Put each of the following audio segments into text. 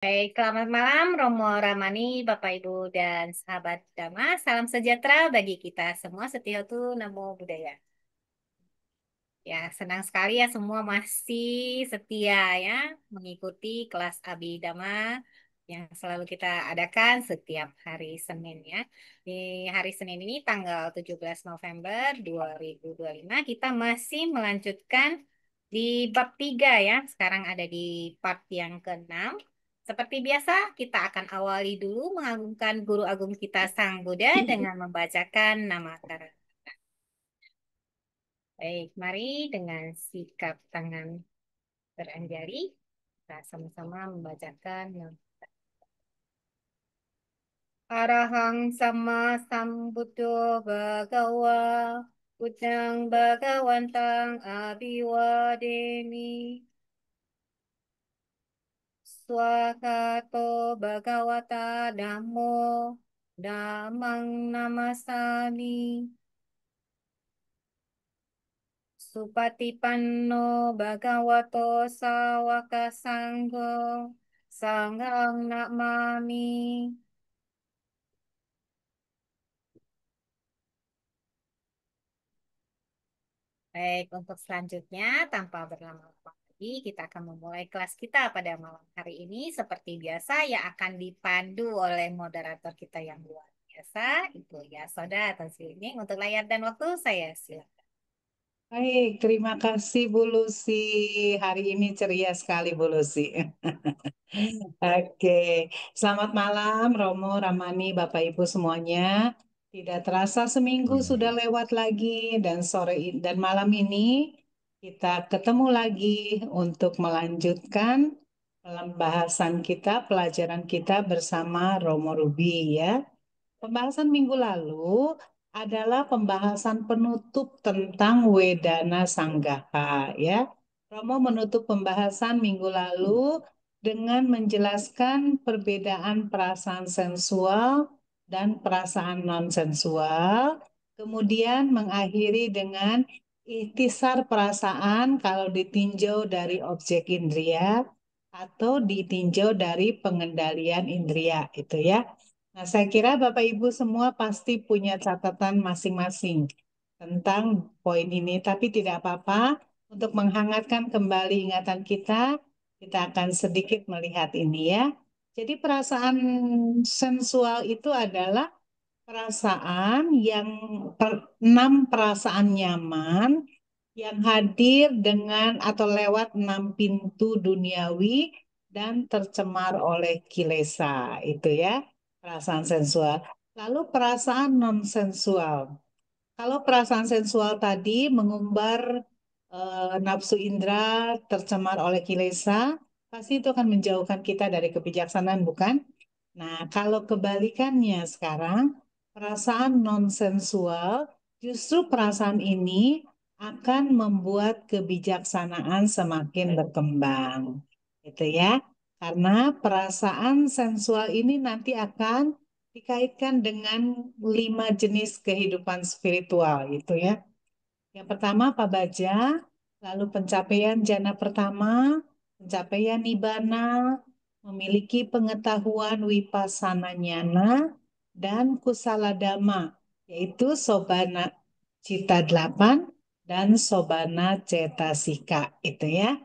Baik, selamat malam Romo Ramani, Bapak Ibu dan sahabat Dhamma. Salam sejahtera bagi kita semua. Setiotu Namo Buddhaya. Ya, senang sekali ya semua masih setia ya mengikuti kelas Abhidhamma yang selalu kita adakan setiap hari Senin ya. Di hari Senin ini tanggal 17 November 2025 kita masih melanjutkan di bab 3 ya. Sekarang ada di part yang ke-6. Seperti biasa, kita akan awali dulu mengagungkan Guru Agung kita Sang Buddha dengan membacakan nama karakter. Baik, mari dengan sikap tangan beranjali, kita sama-sama membacakan Arahang sama sambuddho bhagawa Buddhang bhagawantang abhiwademi Swakato bhagawata dhammo dhammang namasami Supatipanno bhagavato sawaka sangho sanghang namami. Baik, untuk selanjutnya tanpa berlama-lama lagi kita akan memulai kelas kita pada malam hari ini seperti biasa yang akan dipandu oleh moderator kita yang luar biasa, Ibu Yasoda atau Silining. Untuk layar dan waktu saya silakan. Baik, terima kasih Bu Lucy. Hari ini ceria sekali Bu Lucy. Oke, selamat malam Romo, Ramani, Bapak Ibu semuanya. Tidak terasa seminggu sudah lewat lagi dan dan malam ini kita ketemu lagi untuk melanjutkan pembahasan kita, pelajaran kita bersama Romo Ruby ya. Pembahasan minggu lalu adalah pembahasan penutup tentang Wedana Sanggaha ya. Romo menutup pembahasan minggu lalu dengan menjelaskan perbedaan perasaan sensual dan perasaan non-sensual, kemudian mengakhiri dengan ikhtisar perasaan kalau ditinjau dari objek indria atau ditinjau dari pengendalian indria itu ya. Nah, saya kira Bapak Ibu semua pasti punya catatan masing-masing tentang poin ini, tapi tidak apa-apa. Untuk menghangatkan kembali ingatan kita, kita akan sedikit melihat ini ya. Jadi perasaan sensual itu adalah perasaan yang enam perasaan nyaman yang hadir dengan atau lewat enam pintu duniawi dan tercemar oleh kilesa itu ya perasaan sensual. Lalu perasaan non sensual. Kalau perasaan sensual tadi mengumbar nafsu indera tercemar oleh kilesa, pasti itu akan menjauhkan kita dari kebijaksanaan, bukan? Nah, kalau kebalikannya sekarang, perasaan non-sensual, justru perasaan ini akan membuat kebijaksanaan semakin berkembang. Gitu ya. Karena perasaan sensual ini nanti akan dikaitkan dengan lima jenis kehidupan spiritual, gitu ya. Yang pertama apa baja, lalu pencapaian jana pertama, pencapaian nibbana, memiliki pengetahuan wipasana nyana, dan kusala dhamma, yaitu sobana cita 8 dan sobana cetasika, itu ya.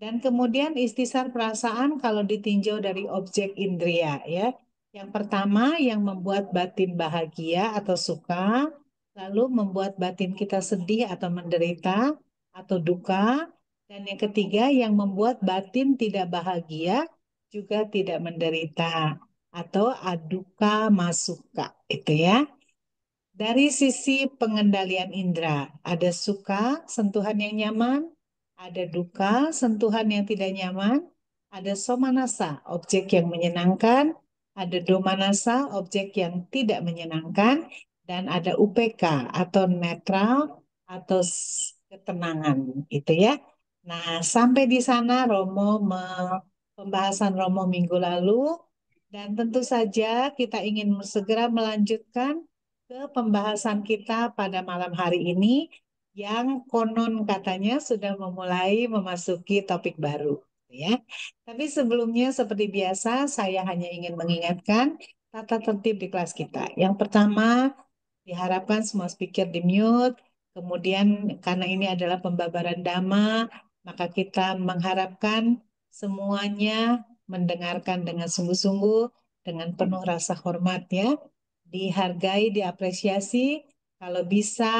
Dan kemudian istisar perasaan kalau ditinjau dari objek indria ya. Yang pertama yang membuat batin bahagia atau suka, lalu membuat batin kita sedih atau menderita atau duka, dan yang ketiga yang membuat batin tidak bahagia juga tidak menderita atau aduka masuka itu ya. Dari sisi pengendalian indera, ada suka, sentuhan yang nyaman, ada duka, sentuhan yang tidak nyaman, ada somanasa, objek yang menyenangkan, ada domanasa, objek yang tidak menyenangkan, dan ada UPK atau netral atau ketenangan, itu ya. Nah, sampai di sana pembahasan Romo minggu lalu, dan tentu saja kita ingin segera melanjutkan ke pembahasan kita pada malam hari ini yang konon katanya sudah memulai memasuki topik baru. ya. Tapi sebelumnya seperti biasa saya hanya ingin mengingatkan tata tertib di kelas kita. Yang pertama, diharapkan semua speaker di mute. Kemudian karena ini adalah pembabaran dhamma, maka kita mengharapkan semuanya mendengarkan dengan sungguh-sungguh, dengan penuh rasa hormat ya. Dihargai, diapresiasi, kalau bisa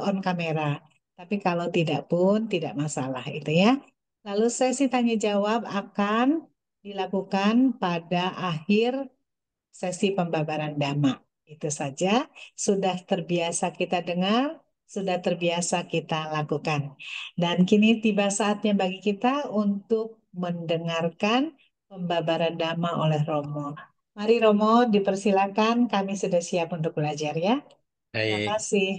on kamera. Tapi kalau tidak pun tidak masalah itu ya. Lalu sesi tanya jawab akan dilakukan pada akhir sesi pembabaran dhamma. Itu saja, sudah terbiasa kita dengar, sudah terbiasa kita lakukan. Dan kini tiba saatnya bagi kita untuk mendengarkan pembabaran dhamma oleh Romo. Mari Romo, dipersilakan, kami sudah siap untuk belajar ya. Terima Baik, kasih.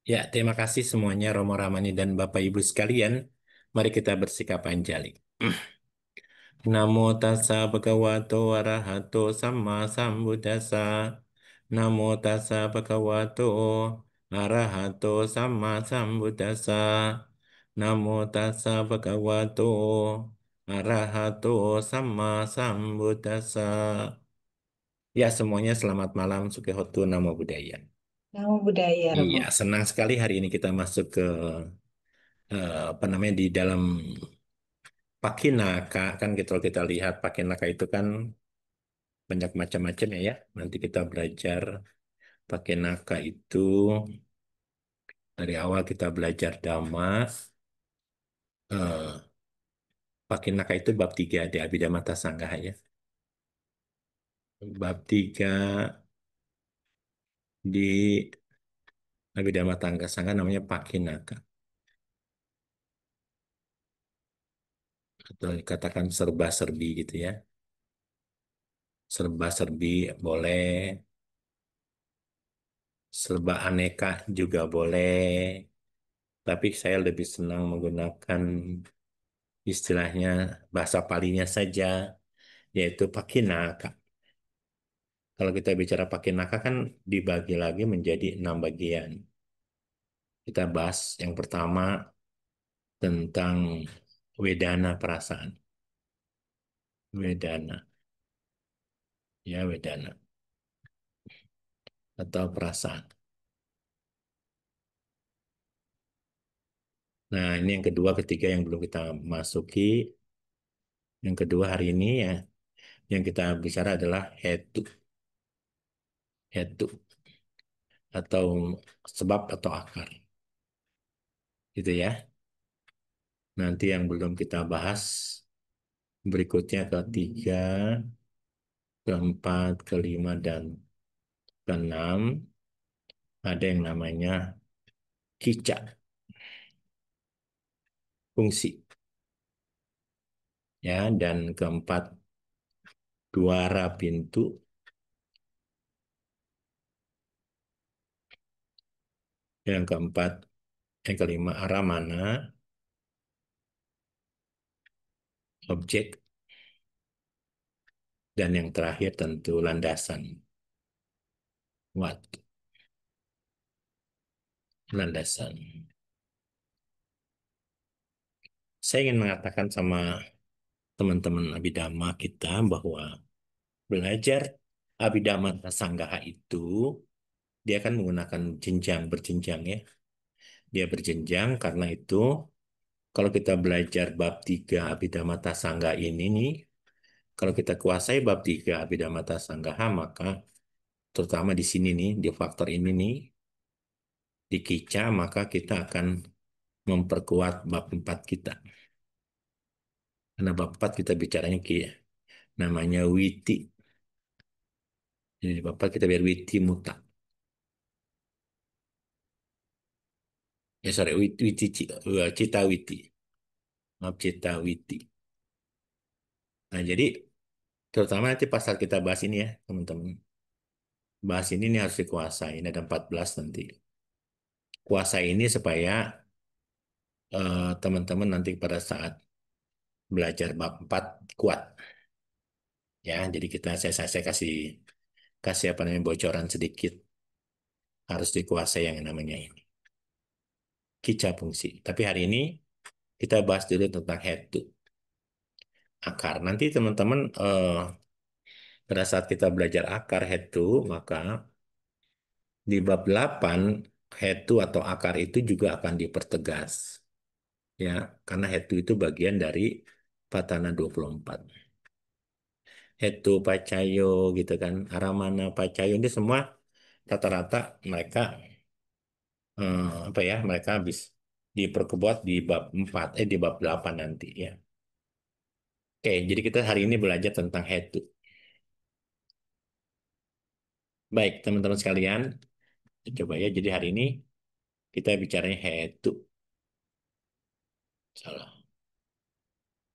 ya terima kasih semuanya Romo Ramani dan Bapak Ibu sekalian. Mari kita bersikap anjali. Namo tassa bhagavato arahato samma sambuddhassa. Namo tassa bhagavato arahato samma sambuddhassa. Namo tassa bhagavato arahato samma sambuddhassa. Ya semuanya selamat malam, Sukihotu Namo Buddhaya. Namo Buddhaya Iya, Romo. senang sekali hari ini kita masuk ke apa namanya di dalam Pakinaka kan kita kalau kita lihat Pakinaka itu kan banyak macam-macam ya. Nanti kita belajar Pakinaka itu dari awal kita belajar Dhamma. Eh, Pakinaka itu bab 3 di Abhidhamma Sanggaha ya. Bab 3 di Abhidhamma Sanggaha namanya Pakinaka. Atau dikatakan serba-serbi gitu ya. Serba-serbi boleh, serba aneka juga boleh. Tapi saya lebih senang menggunakan istilahnya bahasa Palinya saja, yaitu pakinaka. Kalau kita bicara pakinaka kan dibagi lagi menjadi 6 bagian. Kita bahas yang pertama tentang wedana perasaan. Wedana, ya wedana atau perasaan. Nah, ini yang kedua, ketiga yang belum kita masuki. Yang kedua hari ini ya, yang kita bicara adalah hetu, hetu atau sebab atau akar. Gitu ya. Nanti yang belum kita bahas berikutnya ketiga, keempat, kelima, dan keenam ada yang namanya kica, fungsi. Ya, dan keempat, duara pintu. Yang keempat, yang kelima, arah mana, objek. Dan yang terakhir tentu landasan. What? Landasan. Saya ingin mengatakan sama teman-teman Abhidhamma kita bahwa belajar Abhidhamma Sanggaha itu dia kan menggunakan jenjang berjenjang ya. Dia berjenjang karena itu kalau kita belajar bab 3 Abhidhamma Sanggaha ini nih, kalau kita kuasai bab 3 Abhidhamma Sanggaha maka terutama di sini nih, di faktor ini nih, di Kica maka kita akan memperkuat bab 4 kita. Karena bab 4 kita bicaranya namanya Witi. Jadi di bab 4 kita biar Witi Muta. Ya sorry, Cita Witi. Maaf, Cita Witi. Nah, jadi terutama nanti pasal kita bahas ini ya, teman-teman. Bahas ini nih harus dikuasai. Ini ada 14 nanti. Kuasai ini supaya teman-teman nanti pada saat belajar bab 4 kuat. Ya, jadi saya kasih kasih apa namanya bocoran sedikit harus dikuasai yang namanya ini. Kica fungsi. Tapi hari ini kita bahas dulu tentang head to. akar. Nanti teman-teman pada saat kita belajar akar head to, maka di bab 8 head to atau akar itu juga akan dipertegas. Ya, karena head to itu bagian dari Patana 24. Head to Pacayo gitu kan, Aramana Pacayo ini semua rata-rata mereka apa ya, mereka habis diperkuat di bab 4 di bab 8 nanti ya. Oke, jadi kita hari ini belajar tentang head to. Baik, teman-teman sekalian, coba ya. Jadi hari ini kita bicaranya head to. Salah.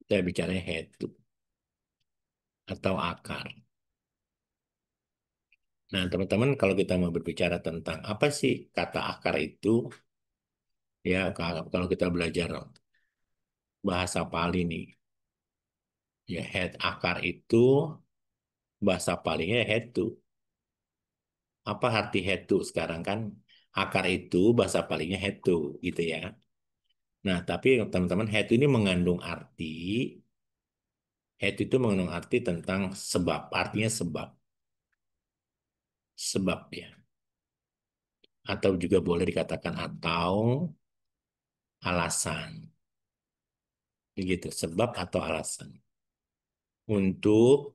Kita bicaranya head to atau akar. Nah, teman-teman, kalau kita mau berbicara tentang apa sih kata akar itu, ya kalau kita belajar bahasa Pali nih, ya head akar itu bahasa Palinya head to. Apa arti head to sekarang kan? Akar itu bahasa Palinya head to, gitu ya. Nah, tapi teman-teman head ini mengandung arti, head itu mengandung arti tentang sebab, artinya sebab, sebab ya. Atau juga boleh dikatakan atau alasan, begitu, sebab atau alasan untuk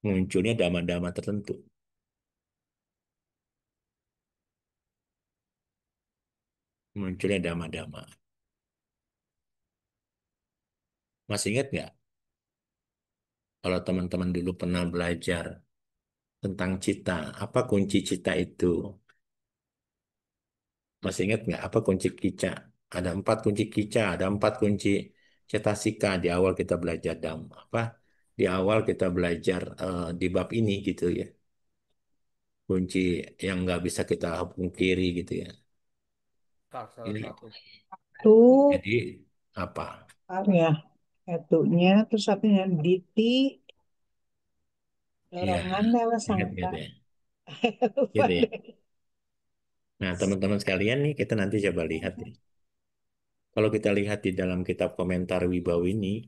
munculnya dhamma-dhamma tertentu, munculnya dhamma-dhamma. Masih ingat nggak kalau teman-teman dulu pernah belajar tentang cita, apa kunci cita itu? Masih ingat nggak apa kunci kica? Ada 4 kunci kica, ada 4 kunci cetasika di awal kita belajar apa? Di awal kita belajar di bab ini gitu ya. Kunci yang nggak bisa kita pungkiri gitu ya. Salah Ini satu. Itu jadi apa? apa ya? Itunya terus satunya Diti Iya, dorongan lewat ingat sangka. gitu ya. Lupa Gitu ya. deh. Nah, teman-teman sekalian nih kita nanti coba lihat ya. Kalau kita lihat di dalam kitab komentar Wibawini,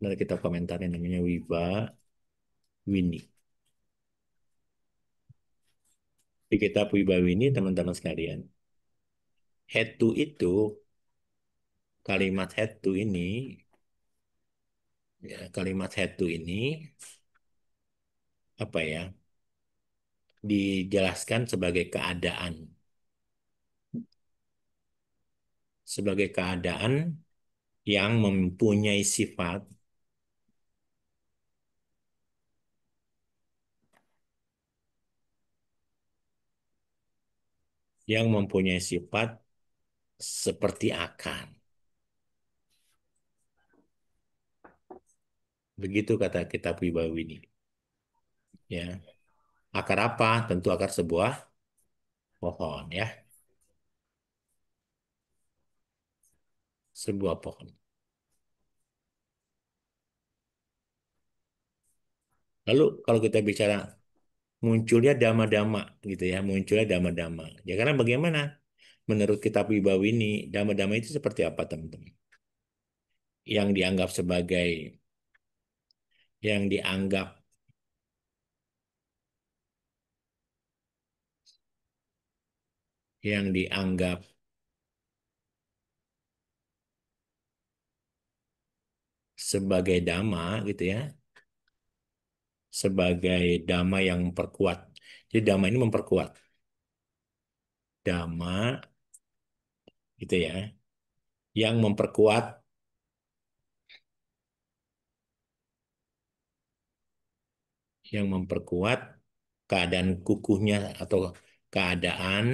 dari kitab komentar yang namanya Wibawini. Di kitab Wibawini, teman-teman sekalian, head to itu, kalimat head to ini, ya, kalimat head to ini, apa ya, dijelaskan sebagai keadaan yang mempunyai sifat, seperti akar. Begitu kata kitab Wibawini. Ya, akar apa? Tentu akar sebuah pohon ya, sebuah pohon. Lalu kalau kita bicara munculnya dhamma-dhamma gitu ya, munculnya dhamma-dhamma. Ya karena bagaimana? Menurut kitab Wibawini, dhamma-dhamma itu seperti apa, teman-teman? Yang dianggap sebagai yang dianggap yang dianggap sebagai dhamma gitu ya, sebagai dhamma yang memperkuat. Jadi dhamma ini memperkuat. Dhamma gitu ya, yang memperkuat, keadaan kukuhnya atau keadaan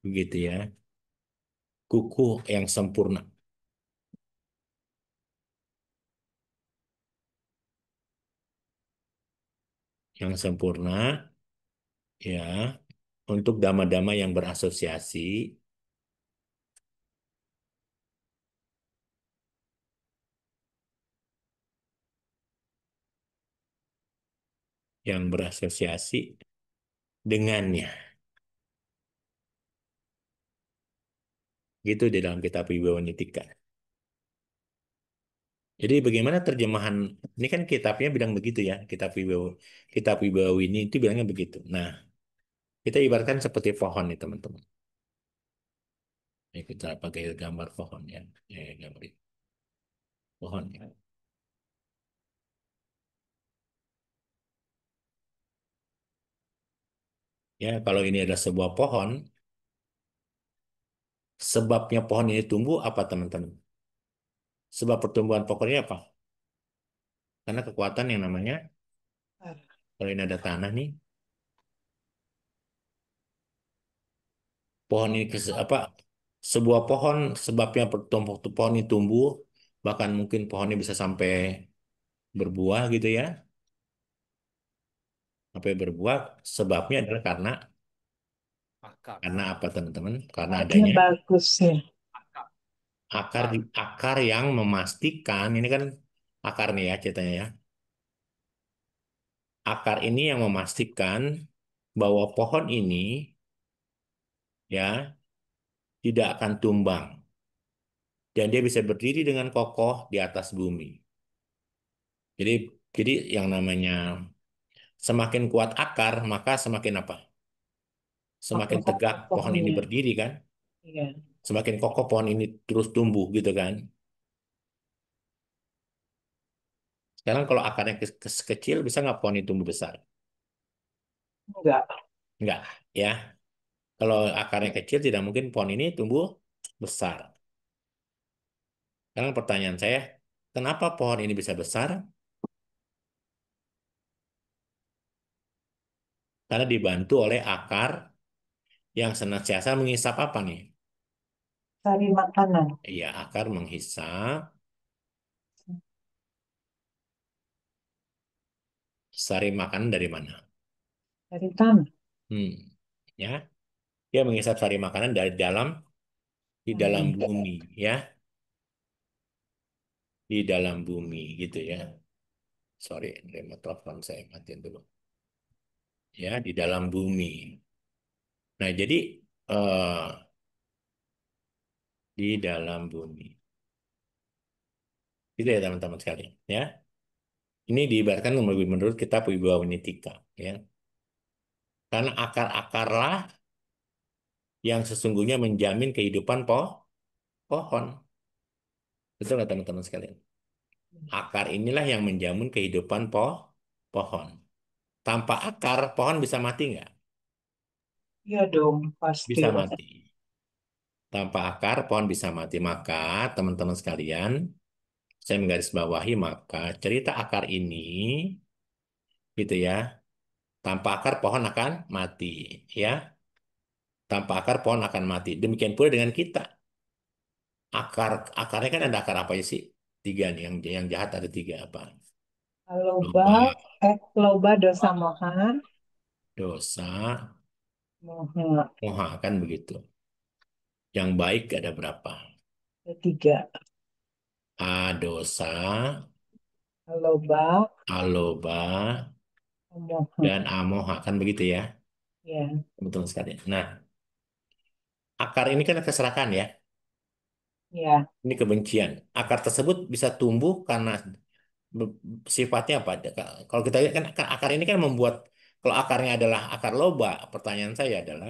begitu ya, kukuh yang sempurna, yang sempurna ya, untuk dhamma-dhamma yang berasosiasi, yang berasosiasi dengannya. Gitu di dalam kitab Wibawanitika. Jadi bagaimana terjemahan ini kan kitabnya bilang begitu ya, kitab Wibawini itu bilangnya begitu. Nah, kita ibaratkan seperti pohon nih teman-teman. Ini kita pakai gambar pohon ya, gambar itu. Pohon ya. Ya, kalau ini adalah sebuah pohon, sebabnya pohon ini tumbuh apa teman-teman? Sebab pertumbuhan pokoknya apa? Karena kekuatan yang namanya, kalau ini ada tanah nih, pohon ini apa? Sebuah pohon sebabnya pertumbuh pohon ini tumbuh, bahkan mungkin pohonnya bisa sampai berbuah gitu ya. Sampai berbuah sebabnya adalah Akar. karena apa teman-teman? Karena Artinya adanya bagus ya. Akar. akar Akar. akar yang memastikan ini kan akar nih ya ceritanya ya. Akar ini yang memastikan bahwa pohon ini ya tidak akan tumbang dan dia bisa berdiri dengan kokoh di atas bumi. Jadi jadi yang namanya semakin kuat akar maka semakin apa? Makin Semakin tegak kokoh pohon ini pohonnya. berdiri kan? Iya. Semakin kokoh pohon ini terus tumbuh gitu kan? Sekarang kalau akarnya kecil bisa nggak pohon itu tumbuh besar? Enggak. Enggak ya. Kalau akarnya kecil tidak mungkin pohon ini tumbuh besar. Sekarang pertanyaan saya, kenapa pohon ini bisa besar? Karena dibantu oleh akar yang senantiasa menghisap apa nih? Cari makanan Iya, akar menghisap sari makanan dari mana? dari tanah. Hmm, ya, dia menghisap sari makanan dari di dalam Hmm. bumi, ya, di dalam bumi gitu ya. Sorry, remote telepon saya matiin dulu. Ya, di dalam bumi. Nah, jadi eh, di dalam bumi. Itu ya teman-teman sekalian, ya. Ini diibaratkan menurut kita Wibawanitika, ya. Karena akar-akarlah yang sesungguhnya menjamin kehidupan pohon. Betul nggak teman-teman sekalian? Akar inilah yang menjamin kehidupan pohon. Tanpa akar, pohon bisa mati nggak? Iya dong, pasti. Bisa mati. Tanpa akar, pohon bisa mati. Maka, teman-teman sekalian, saya menggarisbawahi, maka cerita akar ini, gitu ya, tanpa akar, pohon akan mati. Ya, tanpa akar, pohon akan mati. Demikian pula dengan kita. Akarnya kan ada akar apa aja sih? Tiga nih, yang jahat ada tiga apa? Loba, Loba, loba dosa moha, dosa, moha moha kan begitu. Yang baik ada berapa? ketiga. A dosa, Loba, aloba, moha. dan amoha kan begitu ya, Ya, betul sekali. Nah, akar ini kan keserakahan ya, ya. ini kebencian. Akar tersebut bisa tumbuh karena be- sifatnya apa? Kalau kita lihat kan akar ini kan membuat kalau akarnya adalah akar loba, pertanyaan saya adalah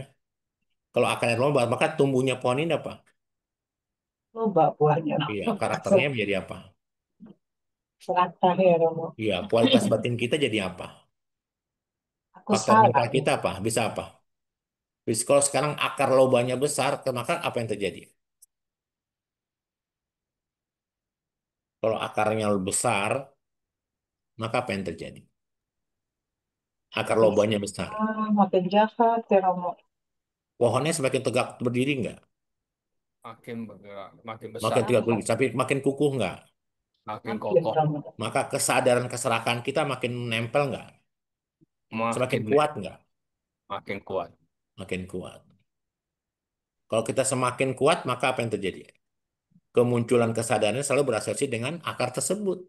kalau akarnya loba maka tumbuhnya pohon ini apa? Loba buahnya. Iya, karakternya menjadi apa? Serakah ya Romo. Iya, kualitas batin kita jadi apa? Aku Faktor salah mental nih. kita apa? Bisa apa? Terus kalau sekarang akar lobanya besar, maka apa yang terjadi? Kalau akarnya besar, maka apa yang terjadi? Akar lobanya besar. Makin jahat ya Romo. Pohonnya semakin tegak berdiri nggak? Makin bergerak, makin Makin besar, tegak berdiri, tapi makin kukuh nggak? makin Makin kokoh, Romo. Maka kesadaran keserakan kita makin nempel nggak? Semakin makin kuat nggak? makin kuat. Makin kuat. Kalau kita semakin kuat, maka apa yang terjadi? Kemunculan kesadarannya selalu berasosiasi dengan akar tersebut.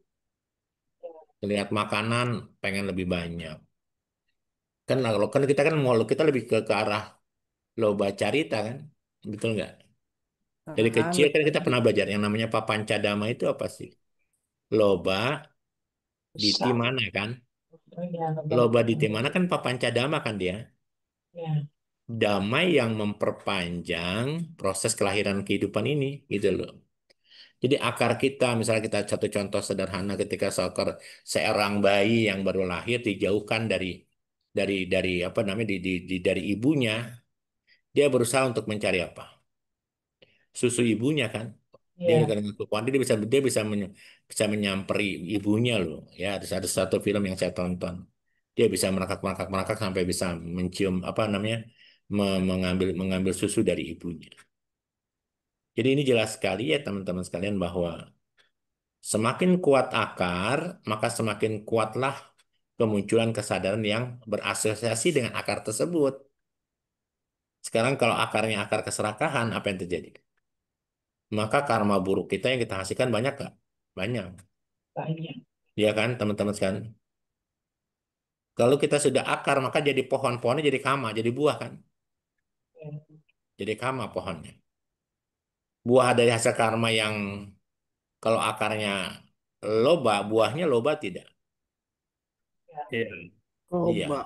Lihat makanan, pengen lebih banyak. Kan kalau kan kita kan mau kita lebih ke arah loba carita kan, betul nggak? Dari kecil kan kita Betul. pernah belajar yang namanya papancadama itu apa sih? Loba di Rusak. Timana kan? Oh ya, Loba di betul. Timana kan Papancadama kan dia. Ya, Damai yang memperpanjang proses kelahiran kehidupan ini gitu loh. Jadi akar kita, misalnya kita satu contoh sederhana ketika seorang bayi yang baru lahir dijauhkan dari apa namanya dari ibunya, dia berusaha untuk mencari apa? Susu ibunya kan. Dia ya, dengan kekuatan bisa menyamperi ibunya loh. Ya, ada satu film yang saya tonton. Dia bisa merangkak sampai bisa mencium apa namanya? Mengambil mengambil susu dari ibunya. Jadi ini jelas sekali ya teman-teman sekalian bahwa semakin kuat akar, maka semakin kuatlah kemunculan kesadaran yang berasosiasi dengan akar tersebut. Sekarang kalau akarnya akar keserakahan, apa yang terjadi? Maka karma buruk kita yang kita hasilkan banyak nggak? Banyak. banyak. Iya kan teman-teman sekalian? Kalau kita sudah akar, maka jadi pohonnya jadi kama, jadi buah kan? Ya, Jadi kama pohonnya. Buah dari hasil karma yang kalau akarnya loba, buahnya loba tidak? ya. Iya. Iya. Coba.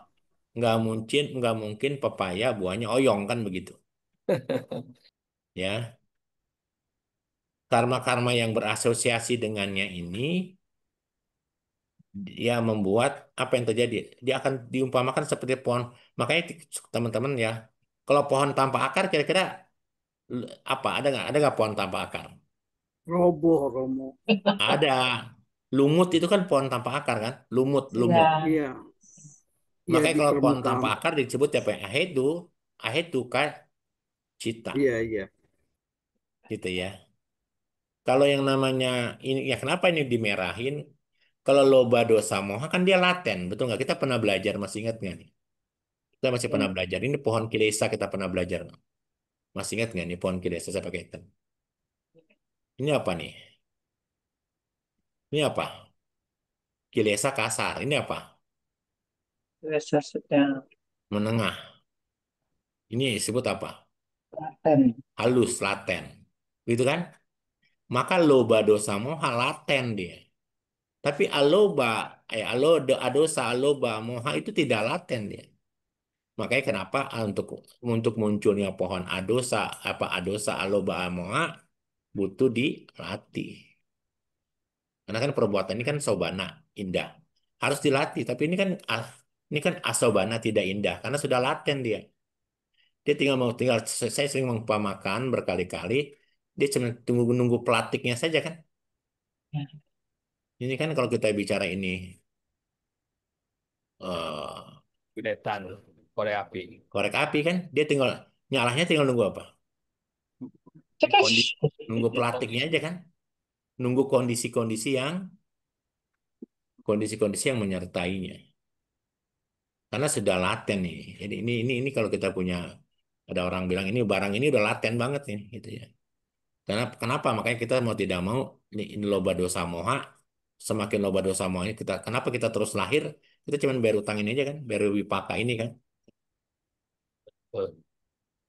Nggak mungkin pepaya buahnya oyong kan begitu. Ya, karma-karma yang berasosiasi dengannya ini ya membuat apa yang terjadi? Dia akan diumpamakan seperti pohon. Makanya teman-teman ya, kalau pohon tanpa akar kira-kira apa? Ada nggak pohon tanpa akar? Roboh, Romo. Ada. Lumut itu kan pohon tanpa akar kan? Lumut. Ya, Iya, iya Makanya di kalau pohon permukaan. tanpa akar disebut apa? Ahedu kan cita Iya, iya. gitu ya. Kalau yang namanya ini ya kenapa ini dimerahin? Kalau loba dosa moha kan dia laten, betul nggak? Kita pernah belajar, masih ingat nggak nih? Kita masih ya. pernah belajar. Ini pohon kilesa kita pernah belajar. Masih ingat nggak nih pohon kilesa saya pakai hitam? Ini apa nih? Ini apa? Kilesa kasar. Ini apa? Rasa sedang Menengah. Ini disebut apa? laten. Halus, laten. Gitu kan? Maka loba dosa moha laten dia. Tapi adosa, aloba, moha itu tidak laten dia. Makanya kenapa untuk munculnya pohon adosa aloba amoa butuh dilatih. Karena kan perbuatan ini kan sobana indah. Harus dilatih, tapi ini kan asobana tidak indah karena sudah laten dia. Dia tinggal saya sering mengumpamakan berkali-kali dia cuma tunggu nunggu pelatihnya saja kan. Ya, Ini kan kalau kita bicara ini eh Gedetan, korek api. korek api kan dia tinggal nunggu apa? cekes. Kondisi nunggu pelatihnya aja kan. Nunggu kondisi-kondisi yang menyertainya. Karena sudah laten nih. Jadi ini kalau kita punya ada orang bilang ini barang ini udah laten banget nih gitu ya. Karena kenapa? Makanya kita mau tidak mau ini loba dosa moha, semakin loba dosa moha ini kenapa kita terus lahir? Kita cuma bayar utang ini aja kan, bayar wipaka ini kan. Betul.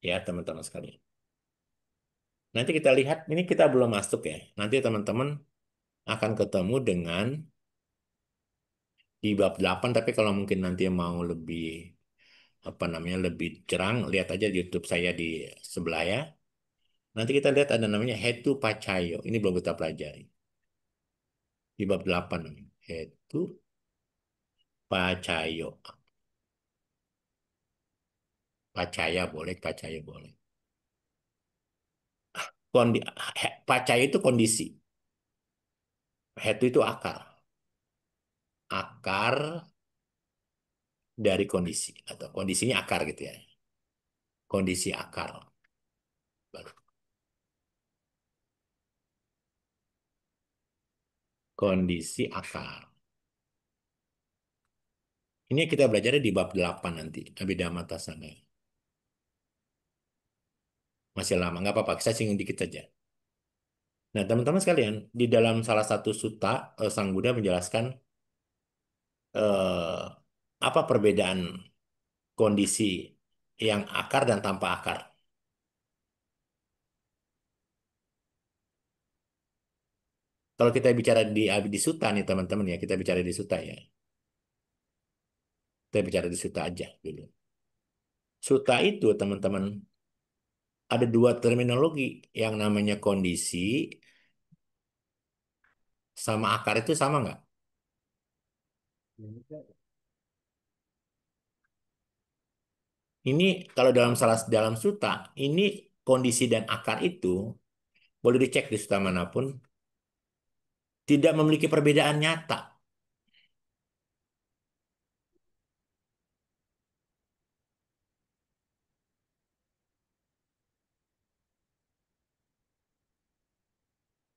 Ya, teman-teman sekalian. Nanti kita lihat ini kita belum masuk ya. Nanti teman-teman akan ketemu dengan di bab 8 tapi kalau mungkin nanti mau lebih apa namanya lebih cerang, lihat aja di YouTube saya di sebelah ya. Nanti kita lihat ada namanya Hetu Pacayo. Ini belum kita pelajari. Di bab 8 namanya. Hetu Pacayo. Pacaya boleh, Pacayo boleh. Kondi, Pacayo itu kondisi. Hetu itu akar. Akar dari kondisi. Atau kondisinya akar gitu ya. Kondisi akar. Baru. Kondisi akar. Ini kita belajar di bab 8 nanti. Abhidhamma Tasanga. Masih lama, nggak apa-apa. Saya singgung dikit aja. Nah, teman-teman sekalian, di dalam salah satu sutta, Sang Buddha menjelaskan eh, apa perbedaan kondisi yang akar dan tanpa akar. Kalau kita bicara di suta nih teman-teman ya, kita bicara di suta ya. Kita bicara di suta aja dulu. Suta itu teman-teman ada dua terminologi yang namanya kondisi sama akar itu sama nggak? Ini kalau dalam suta, ini kondisi dan akar itu boleh dicek di suta manapun tidak memiliki perbedaan nyata.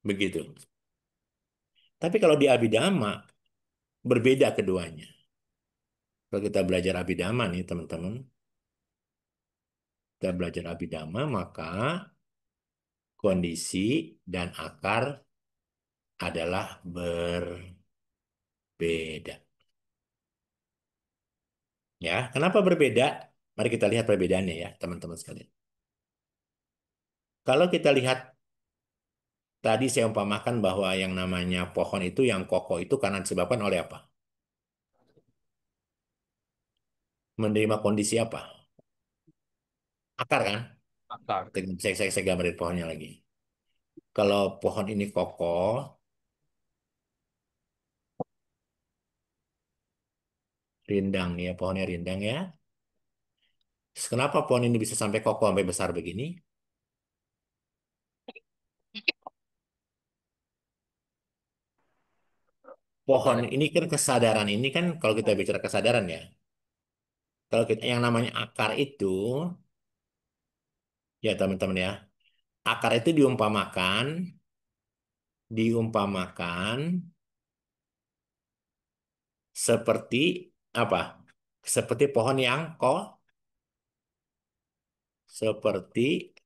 Begitu. Tapi kalau di Abhidhamma berbeda keduanya. Kalau kita belajar Abhidhamma nih teman-teman, kita belajar Abhidhamma maka kondisi dan akar adalah berbeda. Ya, kenapa berbeda? Mari kita lihat perbedaannya ya, teman-teman sekalian. Kalau kita lihat tadi saya umpamakan bahwa yang namanya pohon itu yang kokoh itu karena disebabkan oleh apa? Menerima kondisi apa? Akar kan? Akar. Saya gambarin pohonnya lagi. Kalau pohon ini kokoh, rindang ya, pohonnya rindang ya. Terus kenapa pohon ini bisa sampai kokoh sampai besar begini? Pohon ini kan kesadaran ini kan kalau kita bicara kesadaran ya. Kalau kita yang namanya akar itu ya teman-teman ya. Akar itu diumpamakan seperti apa? Seperti pohon yang seperti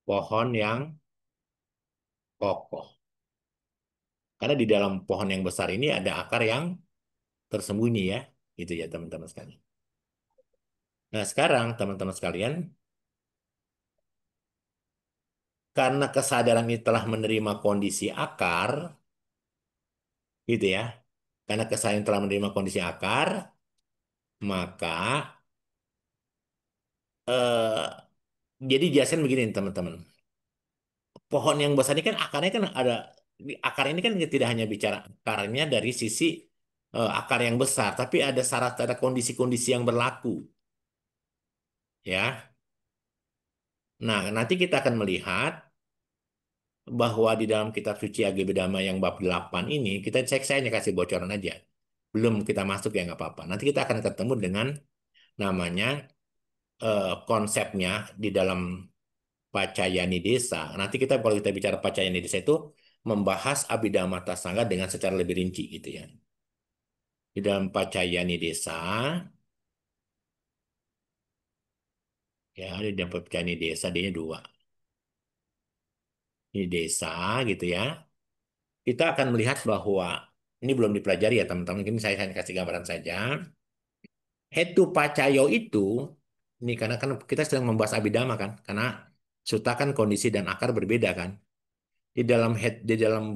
pohon yang kokoh. Karena di dalam pohon yang besar ini ada akar yang tersembunyi ya. Itu ya teman-teman sekalian. Nah, sekarang teman-teman sekalian, karena kesadaran ini telah menerima kondisi akar, gitu ya. Karena kesadaran telah menerima kondisi akar, maka eh, jadi jelasin begini teman-teman. Pohon yang besar ini kan akarnya kan ada akar ini kan tidak hanya bicara akarnya dari sisi akar yang besar, tapi ada syarat ada kondisi-kondisi yang berlaku, ya. Nah, nanti kita akan melihat bahwa di dalam kitab suci Abhidhamma yang bab 8 ini, saya hanya kasih bocoran aja. Belum kita masuk ya nggak apa-apa. Nanti kita akan ketemu dengan namanya konsepnya di dalam Pacayani Desa. Nanti kita kalau kita bicara Pacayani Desa itu membahas Abhidhamma Tasangga dengan secara lebih rinci gitu ya. Di dalam Pacayani Desa, ya di dalam Pacayani Desa dia dua. Ini desa gitu ya. Kita akan melihat bahwa ini belum dipelajari ya teman-teman. Ini saya hanya kasih gambaran saja. Hetu Pacayo itu, ini karena kan kita sedang membahas Abhidhamma kan, karena suta kan kondisi dan akar berbeda kan. Di dalam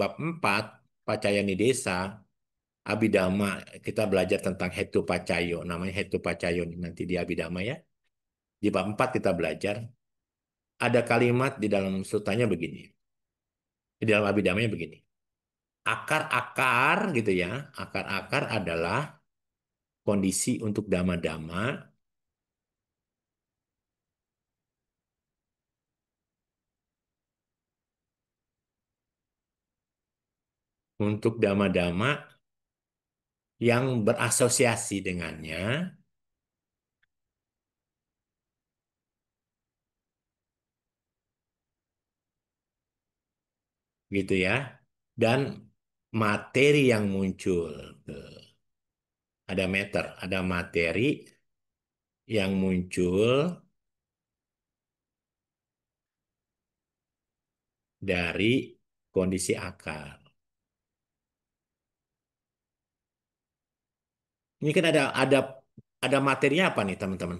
bab 4 Pacayani Desa Abhidhamma kita belajar tentang Hetu Pacayo, namanya Hetu Pacayo nanti di Abhidhamma ya. Di bab 4 kita belajar ada kalimat di dalam sutanya begini. Di dalam Abhidammanya begini. Akar-akar gitu ya. Akar-akar adalah kondisi untuk dhamma-dhamma untuk dhamma-dhamma yang berasosiasi dengannya gitu ya. Dan materi yang muncul. Ada materi yang muncul dari kondisi akar. Ini kan ada materinya apa nih teman-teman?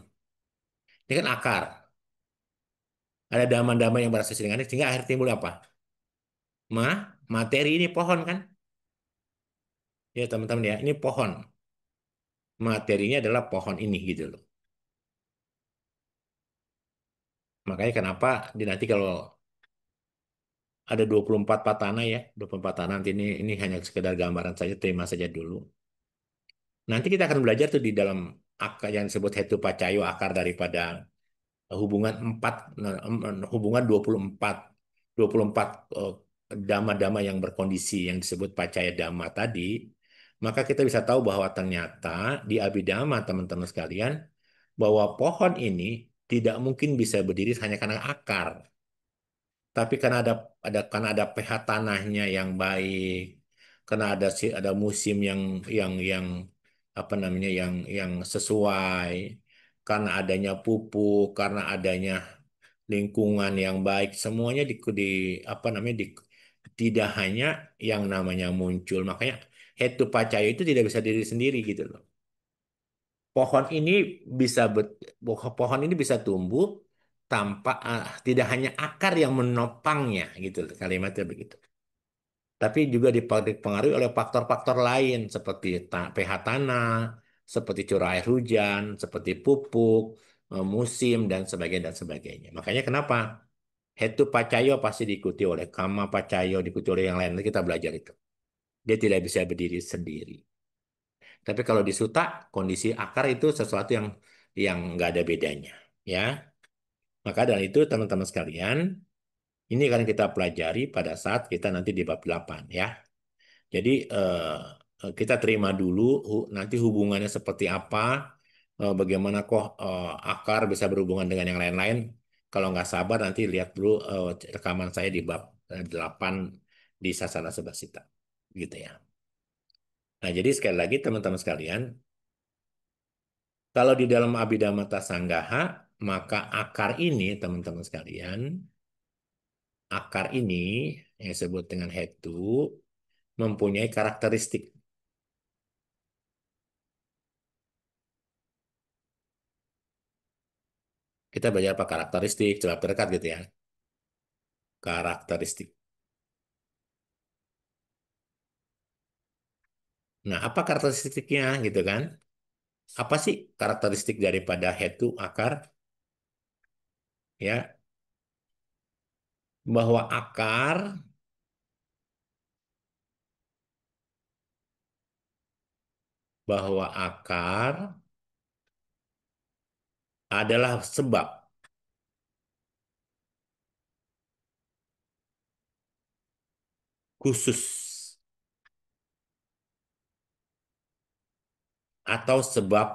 Ini kan akar. Ada dhamma-dhamma yang berasosiasi dengannya sehingga akhir timbul apa? Materi ini pohon kan? Ya teman-teman ya, ini pohon. Materinya adalah pohon ini gitu loh. Makanya kenapa nanti kalau ada 24 patana ya, 24 patana nanti ini hanya sekedar gambaran saja, terima saja dulu. Nanti kita akan belajar tuh di dalam akar yang disebut hetu pacayo, akar daripada hubungan 4, hubungan 24 eh, dhamma-dhamma yang berkondisi yang disebut pacaya dhamma tadi, maka kita bisa tahu bahwa ternyata di Abhidhamma teman-teman sekalian, bahwa pohon ini tidak mungkin bisa berdiri hanya karena akar, tapi karena ada pH tanahnya yang baik, karena ada musim yang apa namanya yang sesuai, karena adanya pupuk, karena adanya lingkungan yang baik, semuanya di apa namanya tidak hanya yang namanya muncul. Makanya hetu pacayo itu tidak bisa diri sendiri gitu loh. Pohon ini bisa pohon ini bisa tumbuh tanpa tidak hanya akar yang menopangnya gitu loh, kalimatnya begitu. Tapi juga dipengaruhi oleh faktor-faktor lain seperti pH tanah, seperti curah air hujan, seperti pupuk, musim dan sebagainya. Makanya kenapa Hetu Pacayo pasti diikuti oleh Kama Pacayo, diikuti oleh yang lain. Nanti kita belajar itu. Dia tidak bisa berdiri sendiri. Tapi kalau di Suta, kondisi akar itu sesuatu yang nggak ada bedanya, ya. Maka dari itu teman-teman sekalian, ini akan kita pelajari pada saat kita nanti di bab 8, ya. Jadi kita terima dulu nanti hubungannya seperti apa, bagaimana kok akar bisa berhubungan dengan yang lain-lain. Kalau nggak sabar nanti lihat dulu rekaman saya di bab 8 di Sasana Sebasita. Gitu ya. Nah, jadi sekali lagi teman-teman sekalian, kalau di dalam Abhidhamma Sanggaha, maka akar ini teman-teman sekalian, akar ini yang disebut dengan hetu mempunyai karakteristik. Kita belajar apa karakteristik, coba terdekat gitu ya. Karakteristik. Nah, apa karakteristiknya gitu kan? Apa sih karakteristik daripada hetu akar? Ya, bahwa akar adalah sebab khusus atau sebab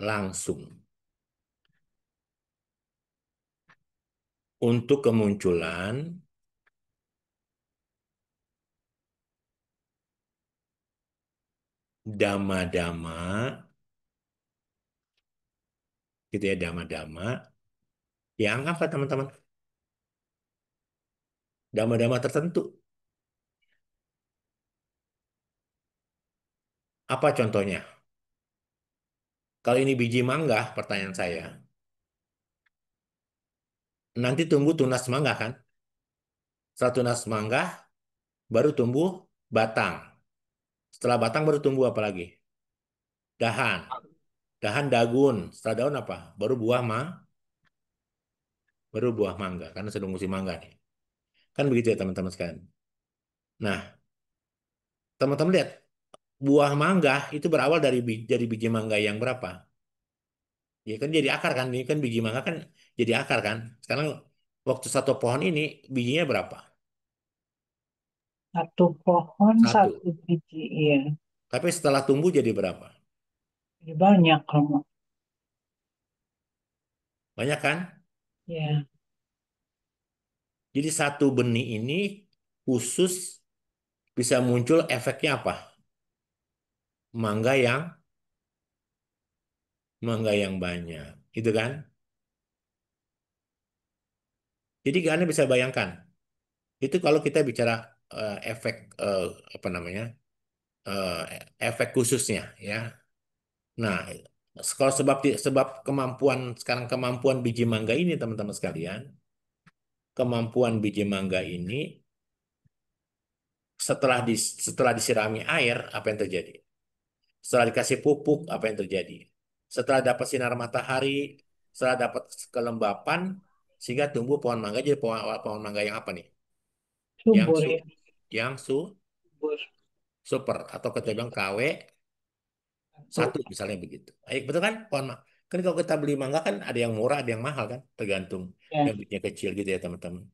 langsung untuk kemunculan dhamma-dhamma, gitu ya, dhamma-dhamma yang apa teman-teman? Dhamma-dhamma tertentu. Apa contohnya? Kalau ini biji mangga, pertanyaan saya, nanti tumbuh tunas mangga kan? Setelah tunas mangga, baru tumbuh batang. Setelah batang baru tumbuh apa lagi? Dahan. Dahan dagun. Setelah daun apa? Baru buah mangga. Karena sedang musim mangga nih. Kan begitu ya teman-teman sekalian. Nah, teman-teman lihat. Buah mangga itu berawal dari biji mangga yang berapa? Ya kan jadi akar kan. Ini kan biji mangga kan jadi akar kan. Sekarang waktu satu pohon ini bijinya berapa? Satu pohon, Satu. satu biji, iya. Tapi setelah tumbuh jadi berapa? Jadi banyak, Romo. Banyak kan? Ya, Jadi satu benih ini khusus bisa muncul efeknya apa? Mangga yang banyak, gitu kan? Jadi Anda bisa bayangkan, itu kalau kita bicara efek apa namanya? eh, efek khususnya ya. Nah, kalau sebab kemampuan sekarang kemampuan biji mangga ini teman-teman sekalian, kemampuan biji mangga ini setelah disirami air, apa yang terjadi? Setelah dikasih pupuk, apa yang terjadi? Setelah dapat sinar matahari, setelah dapat kelembapan, sehingga tumbuh pohon mangga jadi pohon mangga yang apa nih? Yang Subur su, ya. yang Subur. super atau kita bilang KW Tuh. satu misalnya begitu. Baik, betul kan? Kan kalau kita beli mangga kan ada yang murah, ada yang mahal kan, tergantung Ya. yang bijinya kecil gitu ya teman-teman.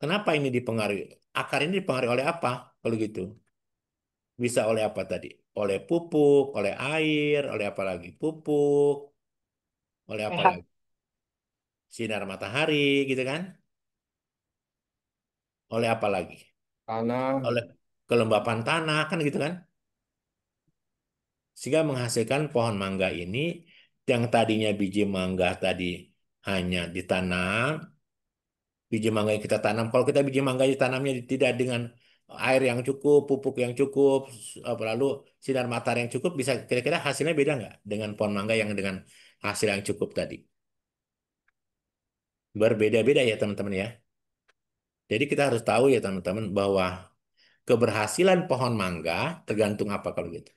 Kenapa ini dipengaruhi? Akar ini dipengaruhi oleh apa? Kalau gitu, bisa oleh apa tadi? Oleh pupuk, oleh air, oleh apa lagi? Pupuk, oleh apa pH. lagi? Sinar matahari, gitu kan? Oleh apa lagi? Tanah. Oleh kelembapan tanah, kan gitu kan? Sehingga menghasilkan pohon mangga ini yang tadinya biji mangga tadi hanya ditanam, biji mangga yang kita tanam. Kalau kita biji mangga ditanamnya tidak dengan air yang cukup, pupuk yang cukup, lalu sinar matahari yang cukup, bisa kira-kira hasilnya beda nggak dengan pohon mangga yang dengan hasil yang cukup tadi? Berbeda-beda ya teman-teman ya. Jadi kita harus tahu ya teman-teman bahwa keberhasilan pohon mangga tergantung apa kalau gitu?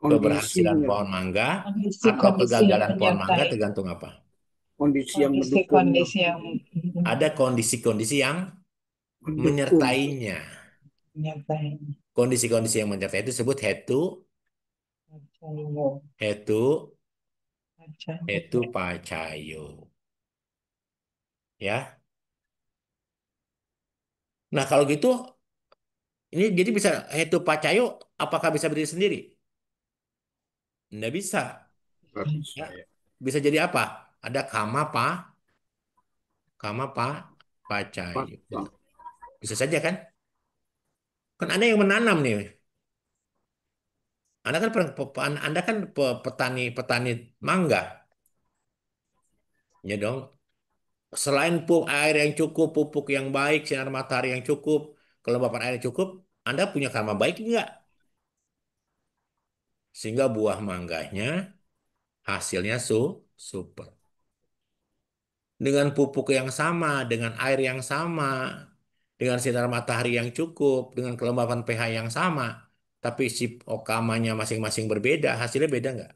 Keberhasilan Kondisinya, pohon mangga atau Kondisi-kondisi yang kegagalan pohon mangga menyertai. tergantung apa? kondisi yang mendukungnya, Kondisi-kondisi yang Ada kondisi-kondisi yang mendukung. menyertainya. menyertai. Kondisi-kondisi yang menyertai itu disebut Pacayo. hetu hetu Pacayo. pacayo. Ya. Nah, kalau gitu ini jadi bisa hetu pacayo apakah bisa berdiri sendiri? Nggak bisa. Nggak bisa Ya. ya. Bisa jadi apa? Ada kama pa pacayo. Fakta. Bisa saja kan? Kan Anda yang menanam nih. Anda kan petani mangga, ya dong. Selain air yang cukup, pupuk yang baik, sinar matahari yang cukup, kelembapan air yang cukup, Anda punya karma baik enggak? Sehingga buah mangganya hasilnya super. Dengan pupuk yang sama, dengan air yang sama, dengan sinar matahari yang cukup, dengan kelembapan pH yang sama, tapi si okamanya masing-masing berbeda, hasilnya beda nggak?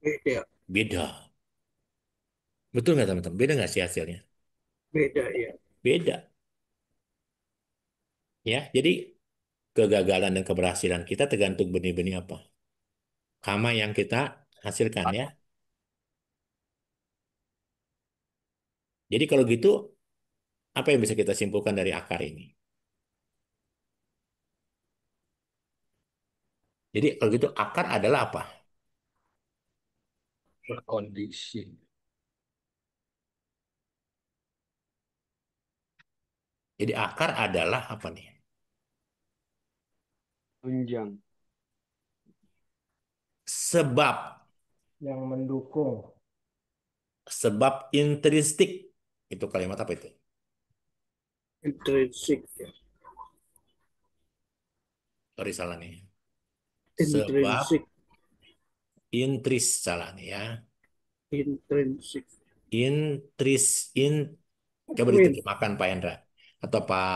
Beda, Beda. Betul nggak teman-teman? Beda nggak sih hasilnya? beda ya. Beda. Ya, jadi kegagalan dan keberhasilan kita tergantung benih-benih apa. Kama yang kita hasilkan ya. Jadi kalau gitu, apa yang bisa kita simpulkan dari akar ini? Jadi kalau gitu akar adalah apa? Berkondisi. Jadi akar adalah apa nih? Tunjang. Sebab, Yang mendukung. sebab intrinsik. Itu kalimat apa itu? Intrinsik ya. Sorry salah nih. Sebab Intrinsik. intris salah nih ya. Intrinsik. Intris in coba Win. diterjemahkan Pak Hendra atau Pak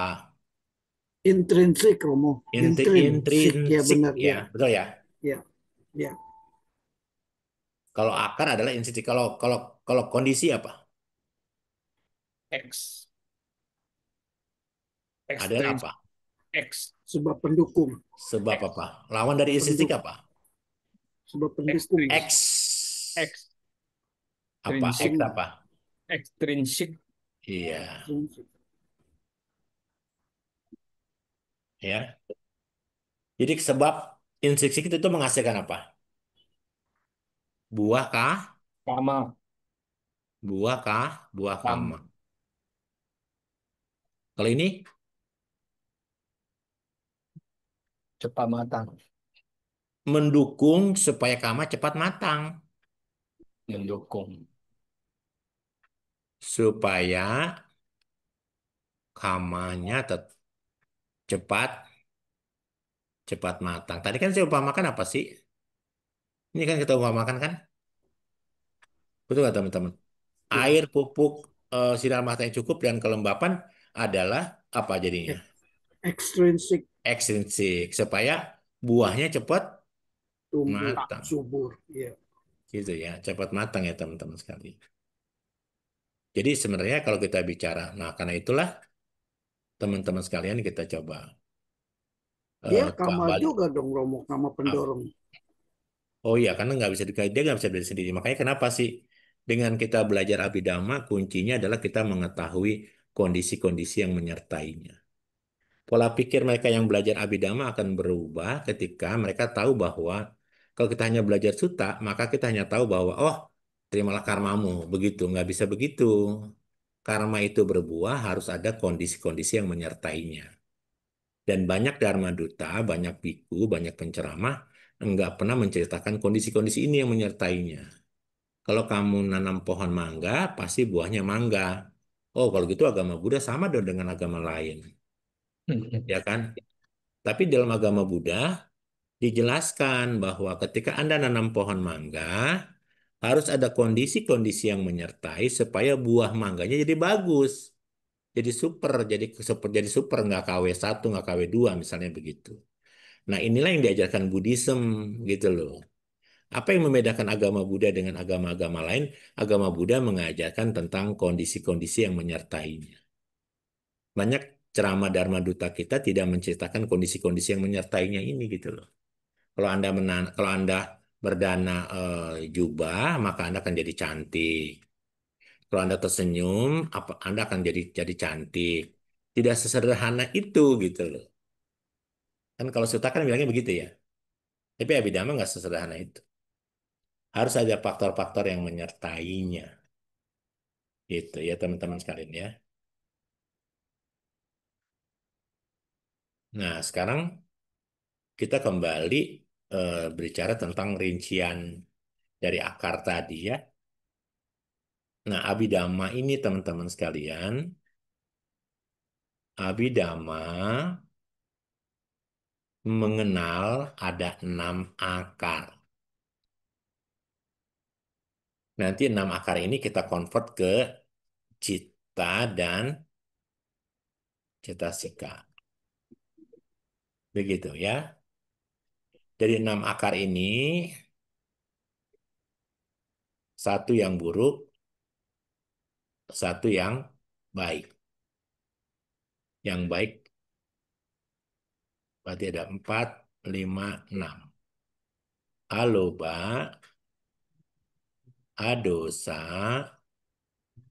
Intrinsik, Romo. Intrinsik ya, intrinsik benar ya, ya. betul ya. Ya, ya. Kalau akar adalah intrinsik. Kalau kalau kalau kondisi apa? X. Adalah Ekstrinsik. apa? X. Sebab pendukung. Sebab X. apa? Lawan dari intrinsik Penduk. apa? Sebab pendukung. X. Apa? X Ekstrinsik. apa? Ekstrinsik. Iya, Ekstrinsik. ya. Jadi sebab intrinsik itu menghasilkan apa? Buah kah? Sama. Buah kah? Buah Sama. kama. Kalau ini Cepat matang. mendukung supaya kama cepat matang. Mendukung. Supaya kamanya cepat cepat matang. Tadi kan saya umpamakan apa sih? Ini kan kita umpamakan kan? Betul nggak teman-teman? Ya, air, pupuk, sinar matahari yang cukup dan kelembapan adalah apa jadinya? ek- ekstrinsik Ekstrinsik supaya buahnya cepat tumbuh matang. subur. Ya. Gitu ya, cepat matang ya teman-teman sekali. Jadi sebenarnya kalau kita bicara, nah karena itulah teman-teman sekalian kita coba Dia Kama kembali. juga dong Romo, Kama Apa? pendorong. Oh iya, karena nggak bisa dia nggak bisa belajar sendiri. Makanya kenapa sih dengan kita belajar abidama, kuncinya adalah kita mengetahui kondisi-kondisi yang menyertainya. Pola pikir mereka yang belajar abidama akan berubah ketika mereka tahu bahwa kalau kita hanya belajar suta, maka kita hanya tahu bahwa, oh, terimalah karmamu. Begitu, nggak bisa begitu. Karma itu berbuah, harus ada kondisi-kondisi yang menyertainya. Dan banyak dharma duta, banyak biku, banyak penceramah, nggak pernah menceritakan kondisi-kondisi ini yang menyertainya. Kalau kamu nanam pohon mangga, pasti buahnya mangga. Oh, kalau gitu agama Buddha sama dong dengan agama lain. Ya kan? Tapi dalam agama Buddha, dijelaskan bahwa ketika Anda nanam pohon mangga, harus ada kondisi-kondisi yang menyertai supaya buah mangganya jadi bagus. Jadi super, jadi super, nggak KW1, nggak KW2 misalnya begitu. Nah, inilah yang diajarkan Buddhism gitu loh. Apa yang membedakan agama Buddha dengan agama-agama lain? Agama Buddha mengajarkan tentang kondisi-kondisi yang menyertainya. Banyak ceramah Dharma Duta kita tidak menceritakan kondisi-kondisi yang menyertainya ini gitu loh. Kalau Anda berdana jubah, maka Anda akan jadi cantik. Kalau Anda tersenyum, Anda akan jadi cantik. Tidak sesederhana itu gitu loh. Kan kalau Suta kan bilangnya begitu ya. Tapi Abhidhamma nggak sesederhana itu. Harus ada faktor-faktor yang menyertainya. Gitu ya teman-teman sekalian ya. Nah sekarang kita kembali berbicara tentang rincian dari akar tadi ya. Nah Abhidhamma ini teman-teman sekalian. Abhidhamma mengenal ada 6 akar. Nanti 6 akar ini kita convert ke citta dan cetasika. Begitu ya. Dari 6 akar ini, satu yang buruk, satu yang baik. Yang baik berarti ada 4, 5, 6. Aloba, adosa,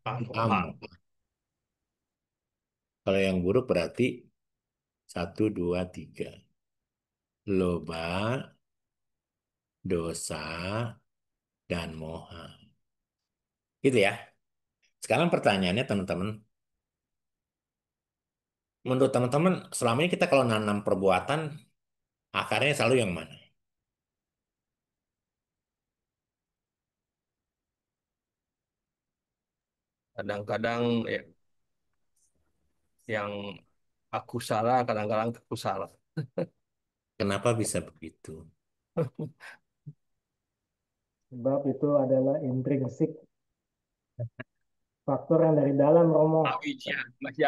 Aloha. amo. Kalau yang buruk berarti 1, 2, 3. Loba, dosa, dan moha. Gitu ya. Sekarang pertanyaannya teman-teman, menurut teman-teman selama ini kita kalau nanam perbuatan, akarnya selalu yang mana? Kadang-kadang ya, yang aku salah, kadang-kadang aku salah. Kenapa bisa begitu? Sebab itu adalah intrinsik faktor yang dari dalam, Romo. Awija, masih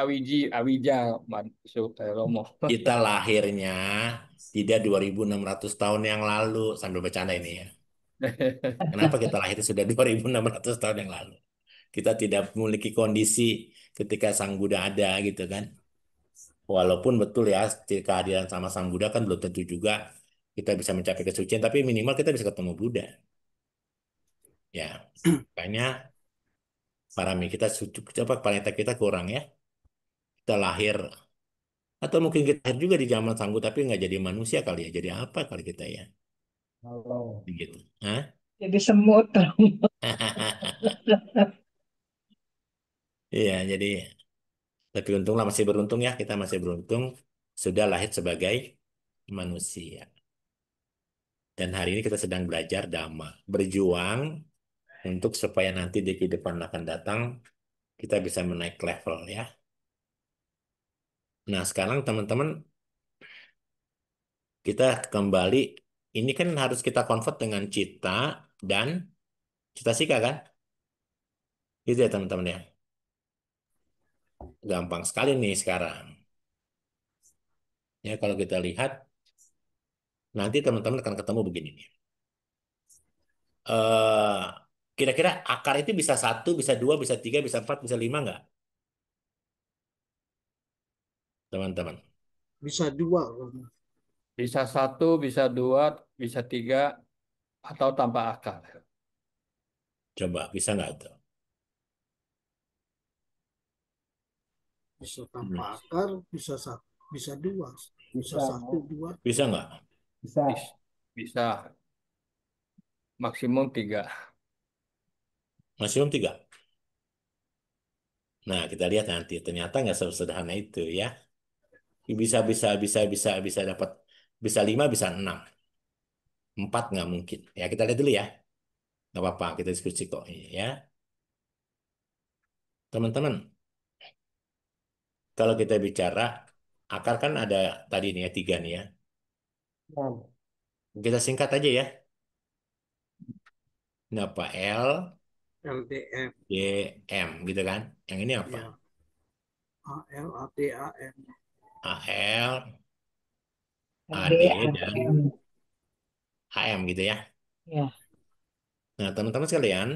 Awija, masuk Romo. Kita lahirnya tidak 2.600 tahun yang lalu, sambil bercanda ini ya. Kenapa kita lahir sudah 2.600 tahun yang lalu? Kita tidak memiliki kondisi ketika Sang Buddha ada gitu kan. Walaupun betul ya kehadiran sama Sang Buddha kan belum tentu juga kita bisa mencapai kesucian, tapi minimal kita bisa ketemu Buddha. Ya, makanya parami kita apa planeta kita kurang ya. Kita lahir atau mungkin kita lahir juga di zaman Sang Buddha tapi nggak jadi manusia kali ya. Jadi apa kali kita ya? Kalau Gitu. Hah? Jadi semut. Iya, jadi tapi untunglah masih beruntung ya, kita masih beruntung sudah lahir sebagai manusia. Dan hari ini kita sedang belajar Dhamma, berjuang untuk supaya nanti di kehidupan akan datang kita bisa menaik level ya. Nah, sekarang teman-teman kita kembali ini kan harus kita convert dengan cita dan cita sika kan? Gitu ya teman-teman ya. Gampang sekali nih sekarang. Ya kalau kita lihat nanti teman-teman akan ketemu begini nih. Eh, Kira-kira akar itu bisa satu, bisa dua, bisa tiga, bisa empat, bisa lima nggak, teman-teman? Bisa dua, Romo. Bisa satu, bisa dua, bisa tiga, atau tanpa akar. Coba bisa nggak tuh? Bisa Hmm. tanpa akar, bisa satu, bisa dua, bisa Bisa, satu, dua. Bisa nggak? bisa. Bisa maksimum tiga. Maksimum tiga. Nah kita lihat nanti. Ternyata nggak sesederhana itu ya. Bisa dapat bisa lima, bisa enam, empat nggak mungkin. Ya kita lihat dulu ya. Nggak apa-apa, kita diskusi kok ya, teman-teman. Kalau kita bicara akar kan ada tadi nih ya tiga nih ya. Nah, Kita singkat aja ya. Ini apa? L, LDM, D, M gitu kan. Yang ini apa? ya, ALADAM, A, L, A, D, dan ADAM. A, M gitu ya. Ya. Nah teman-teman sekalian,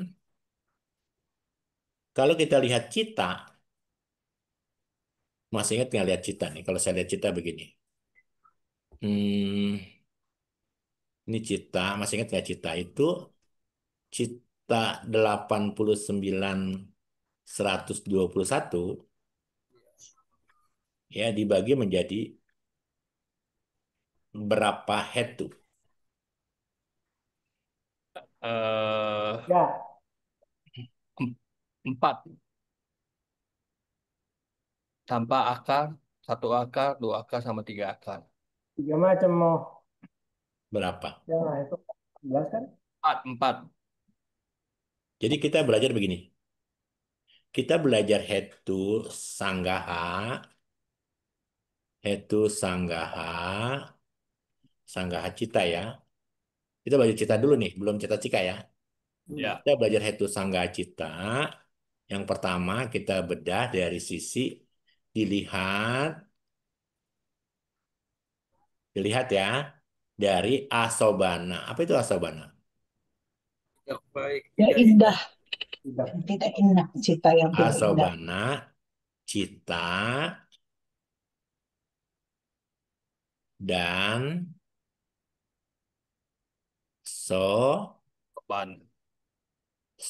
kalau kita lihat cita, masih ingat nggak lihat cita nih? Kalau saya lihat cita begini. Hmm, ini cita, masih ingat nggak cita itu? Cita 89 121 ya dibagi menjadi berapa head tuh? Eh, ya, em- Empat tanpa akar, satu akar, dua akar, sama tiga akar. tiga macam mau. Berapa? Ya, nah, itu 14 kan? Empat. Jadi kita belajar begini. Kita belajar head to Sanggaha, head to Sanggaha, Sanggaha Cita ya. Kita belajar Cita dulu nih, belum Cita Cika ya. hmm, Ya. Kita belajar head to Sanggaha Cita. Yang pertama kita bedah dari sisi dilihat, dilihat ya, dari Asobana. Apa itu Asobana? tidak baik, Ya tidak indah, indah. Tidak. tidak indah, cita yang tidak indah. Asobana, Cita, dan Beban.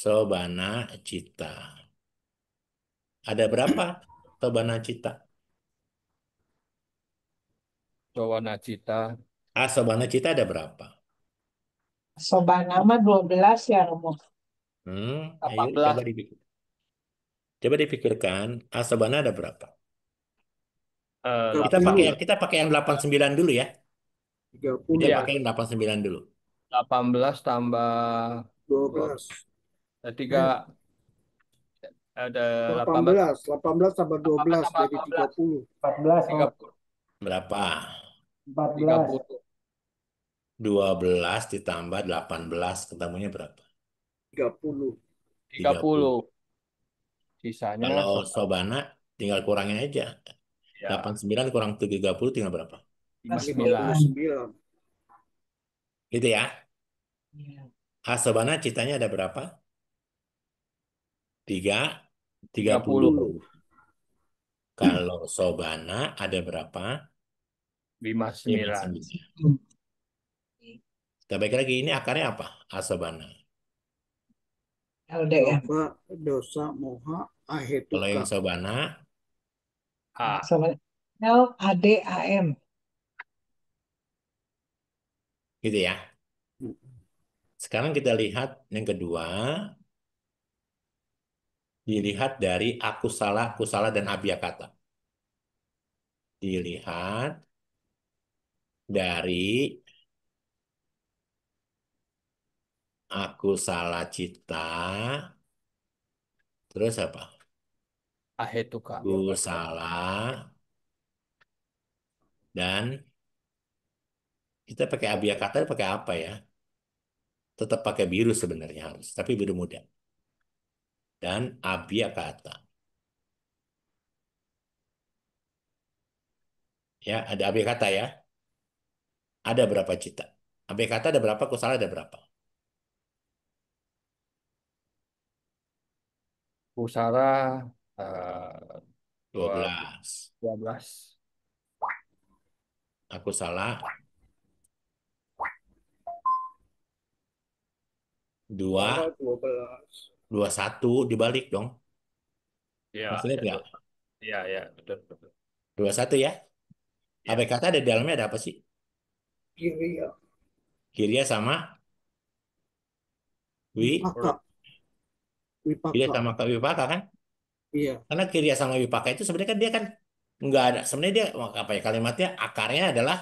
Sobana Cita. Ada berapa Sobana Cita? Cowana cita. Sobana Cita ada berapa? Sobana mah 12 ya, Romo. Ayo 18. coba dipikirkan. Sobana ada berapa? Kita pakai 30, yang kita pakai yang 89 dulu ya. Kita 30, Iya, pakai yang 89 dulu. 18 tambah 2, 12. tiga, ada 18, 18, 18 tambah 18 12 tambah jadi 12, 30. 14 tiga mau. puluh, Berapa? tiga 14. puluh, 12 ditambah 18 ketemunya berapa? 30. tiga 30. puluh. Sisanya Kalau sobat. Sobana tinggal kurangin aja. Ya, 89 kurang 30 tinggal berapa? 59. 9. 59. Gitu ya. Ya. Sobana Citanya ada berapa? 3, 30. 30. 30. Kalau Sobana ada berapa? 59. 59. Kita balik lagi, ini akarnya apa? Asobana. LDM. Loba, dosa, moha, Kalau ahetuka. yang Sobana, A. Sobana LADAM. gitu ya. Sekarang kita lihat yang kedua, dilihat dari aku salah dan abiyakata. Dilihat dari aku salah cita, terus apa? Ahetuka. Aku salah, dan kita pakai abiyakata pakai apa ya? Tetap pakai biru sebenarnya harus, tapi biru muda. dan Abiyakata. Ya, ada Abiyakata ya. Ada berapa cita? Abiyakata ada berapa? Kusala ada berapa? Pusara eh, Dua dua belas. 12. Aku salah. Salah Dua, 12. 21 dibalik dong. Ya, Masih lihat ya, nggak? ya, ya, betul, betul. 21 ya. Ya, ABKT ada di dalamnya ada apa sih? Kiri ya. Kiriya sama Wipaka. Kiriya Wipaka. sama Wipaka kan? Iya. Karena Kiriya sama Wipaka itu sebenarnya kan dia kan nggak ada. Sebenarnya dia apa ya kalimatnya akarnya adalah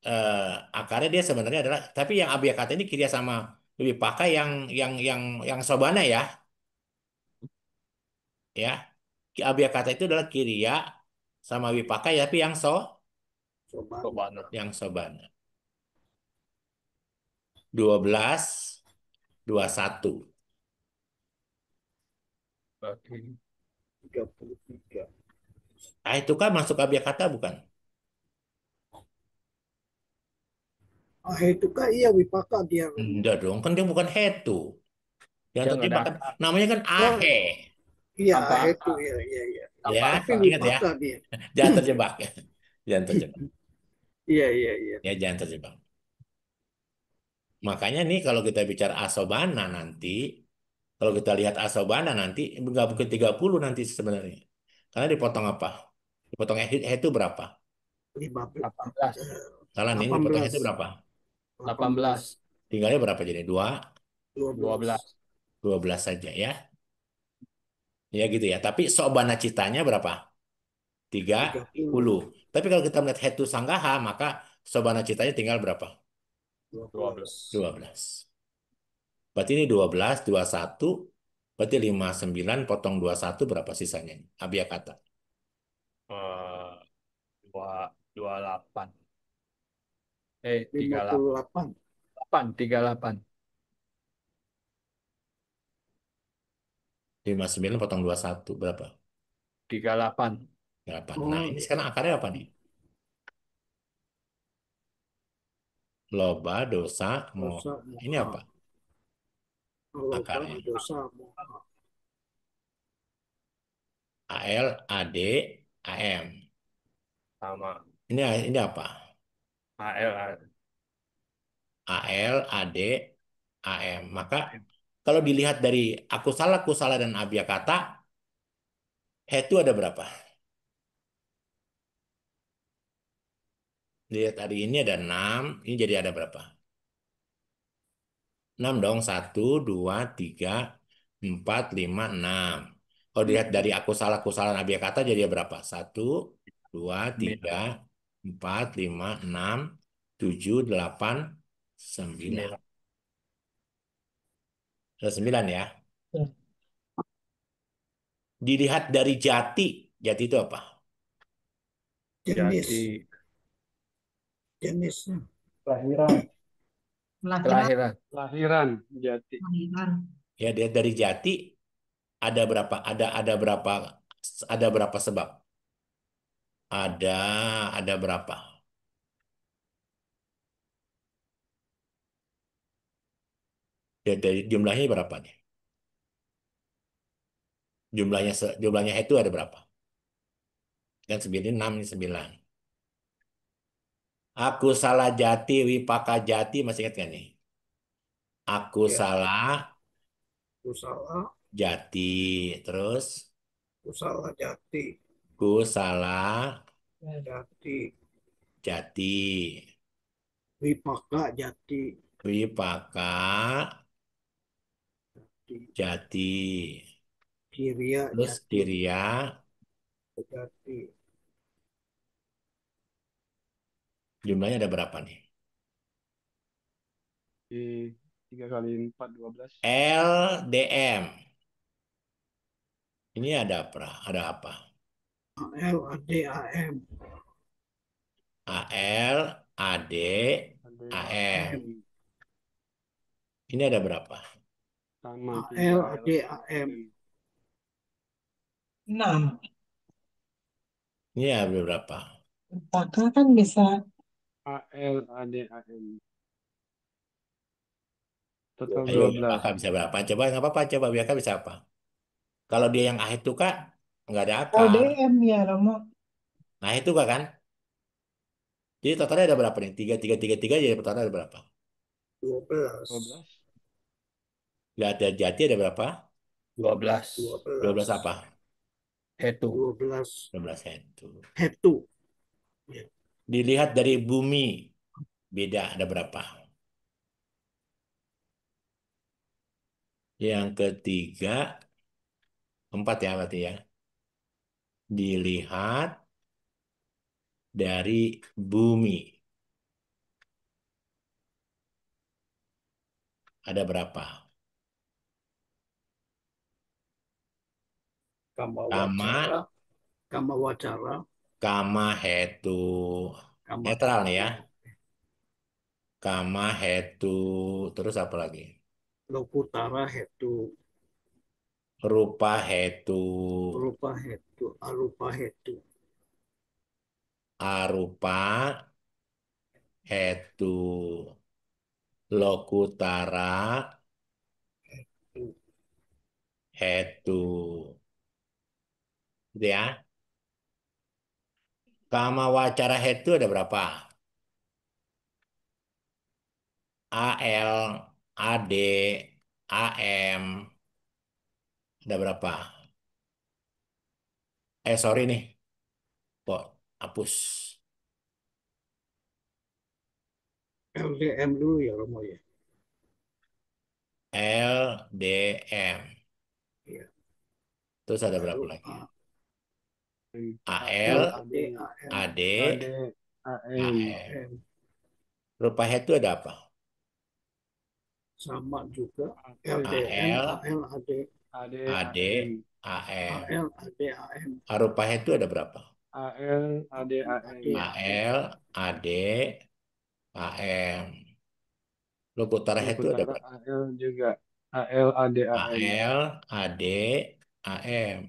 eh, akarnya dia sebenarnya adalah tapi yang Abiyakata ini Kiriya sama Wipaka yang Sobana ya, ya. Abiyakata itu adalah Kiriya sama Wipaka ya, tapi Coba. Sobana. yang Sobana. 12, 21. Oke. 33. Ah itu kan masuk Abiyakata bukan? Ah, itu kak iya Wipaka dia. Enggak dong, kan dia bukan Hetu. Yang Dia nggak ada terjebak kan namanya kan Oh, Ahe. iya tanpa itu angka, iya iya iya. Ya, tanpa Tapi angka. ingat ya. Wipaka dia. Jangan terjebak. Jangan terjebak. Iya iya iya. Ya, jangan terjebak. Makanya nih kalau kita bicara Asobana nanti, kalau kita lihat Asobana nanti, nggak mungkin 30 nanti sebenarnya. Karena dipotong apa? Dipotong Hetu berapa? 15. 18, Salah nih, dipotong 18. Hetu berapa? 18. 18, Tinggalnya berapa jadi? 2, 12. 12, 12 saja ya. Ya gitu ya. Tapi Sobana Citanya berapa? tiga 30. puluh. Tapi kalau kita melihat Hetu Sanggaha, maka Sobana Citanya tinggal berapa? 12. 12. Berarti ini 12, 21, berarti 59 potong 21 berapa sisanya? Abiyakata. eh, 28, 58. 38, 59 potong 21 berapa? 38, 8. Nah, Oh, ini sekarang akarnya apa nih? Loba, dosa, dosa moha. Ini moha. apa Loba akarnya? dosa moha. AL, AD, AM. sama Ini apa? AL. AL, AD, AM. Maka kalau dilihat dari akusala dan abiyakata, head itu ada berapa? Lihat hari ini ada 6, ini jadi ada berapa? 6 dong, 1, 2, 3, 4, 5, 6. Kalau dilihat dari akusala abiyakata jadi berapa? 1, 2, 3, 9, 4, 5, 6, 7, 8, 9. 9. Ada 9 ya. Dilihat dari jati, jati itu apa? Jenis. Jadi Jenisnya. Kelahiran. Lahiran. kelahiran Kelahiran jati. Lahiran. Ya, dilihat dari jati ada berapa? Ada berapa sebab? Ada ada berapa? Dari jumlahnya berapa nih? Jumlahnya itu ada berapa? Kan 9, 6, ini 9. Aku salah jati, wipaka jati, masih ingat kan nih? Aku Ya, salah usaha, jati, terus usaha jati, ku salah jati, jati, wipaka jati, wipaka di jati, kiriya terus jati, kiriya, jati, jumlahnya ada berapa nih? Di 3 kali 4, 12. LDM. Ini ada apa? Ada apa? AL, ADAM, AL, AD, Ada AM. AM, AM. Ini ada berapa? Sama AL 3 AD AM. 6. Ini ada berapa? Apakah kan bisa AL AD AM. Total Ayo, 12. apakah bisa berapa? Coba nggak apa-apa, coba biarkan bisa apa? Kalau dia yang ah itu kak, nggak ada akar. LDM ya, Romo? Nah itu kak kan? Jadi totalnya ada berapa nih? Tiga, tiga, tiga, tiga, jadi totalnya ada berapa? 12. 12. Lihat ada jati ada berapa? 12. 12 12. apa? Hetu. 12 12 itu. head to. Ya. Dilihat dari bumi, beda ada berapa? Yang ketiga, empat ya berarti ya. Dilihat dari bumi, ada berapa? Kama Kama, wacara. Kama wacara. kama hetu. Kama Netral nih ya. hetu. Kama hetu. Terus apa lagi? Lokutara head to. Rupa hetu. Rupa head to. Arupa head to. Arupa hetu. Lokutara hetu. Gitu ya. Kama wacara hetu ada berapa? AL, AD, AM. Ada berapa? Sorry nih. Kok hapus? LDM dulu ya Romo ya. LDM. Ya. Terus ada berapa Lalu lagi? AL AL, AD AM. AD, AD AM. AM. AM. Rupa hetu ada apa? Sama juga. LDM AL, AL AD. AD AD, AM. AM. AL AD AM. Rupa hetu ada berapa? AL AD AD AM. AM. AL, AD, AM. Lokutara hetu ada Lokutara berapa? AL juga. AL AD AM. AL, AD, AM.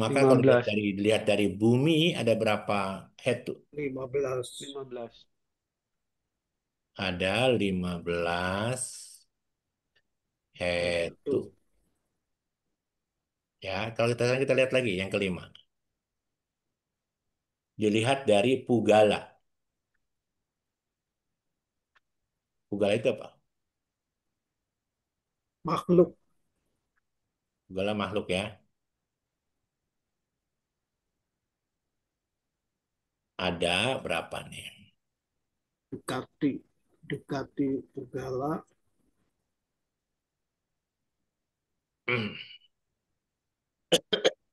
Maka kalau 15. dilihat dari bumi ada berapa hetu? 15. 15. Ada 15 Hetu. hetu. Ya, kalau kita lihat lagi yang kelima. Dilihat dari Pugala. Pugala itu apa? Makhluk. Pugala makhluk ya. Ada berapa nih? Dekati. Dekati Pugala.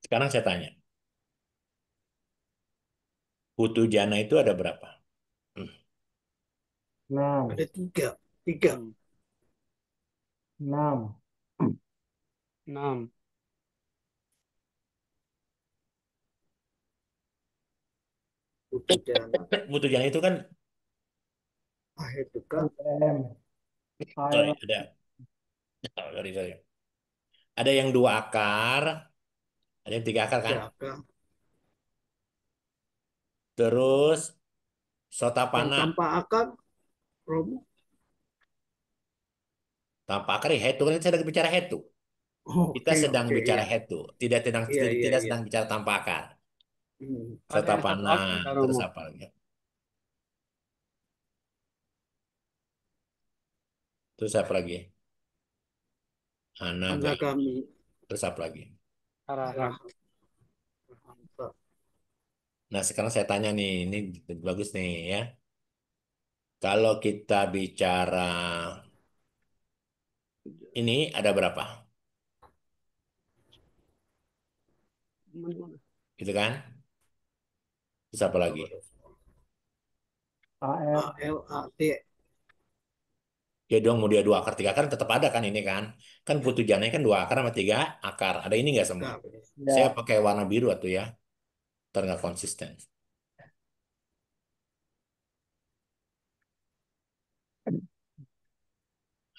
Sekarang saya tanya. Putu Jana itu ada berapa? Hmm, 6. Ada tiga. Tiga. 6. 6. Putu Jana. Putu Jana itu kan, Ahetuka. AM. sorry, AL. sorry. Ada yang dua akar, ada yang tiga akar kan? Tiga akar. Terus Yang Sotapana. tanpa akar. Romo. Tanpa akar ya hetu. Kan kita sedang bicara hetu. Kita Oke, sedang oke, bicara iya. hetu. Tidak, tidak, Iya, tidak, iya, tidak iya. sedang bicara tanpa akar. Hmm. Ada yang satu Sotapana. akar Kak Terus Romo. apa lagi? Terus apa lagi? Anaga. Anagami. Terus apa lagi? Arahat. Arahanta. Nah, sekarang saya tanya nih, ini bagus nih ya. Kalau kita bicara ini ada berapa? Gitu kan? Terus apa lagi? AL. ALAD. Ya dong, mau dia dua akar, tiga akar tetap ada kan ini kan? Kan Ya, putu jananya kan dua akar sama tiga akar. Ada ini nggak semua? akar. Saya Ya. pakai warna biru atau ya? Ntar nggak konsisten.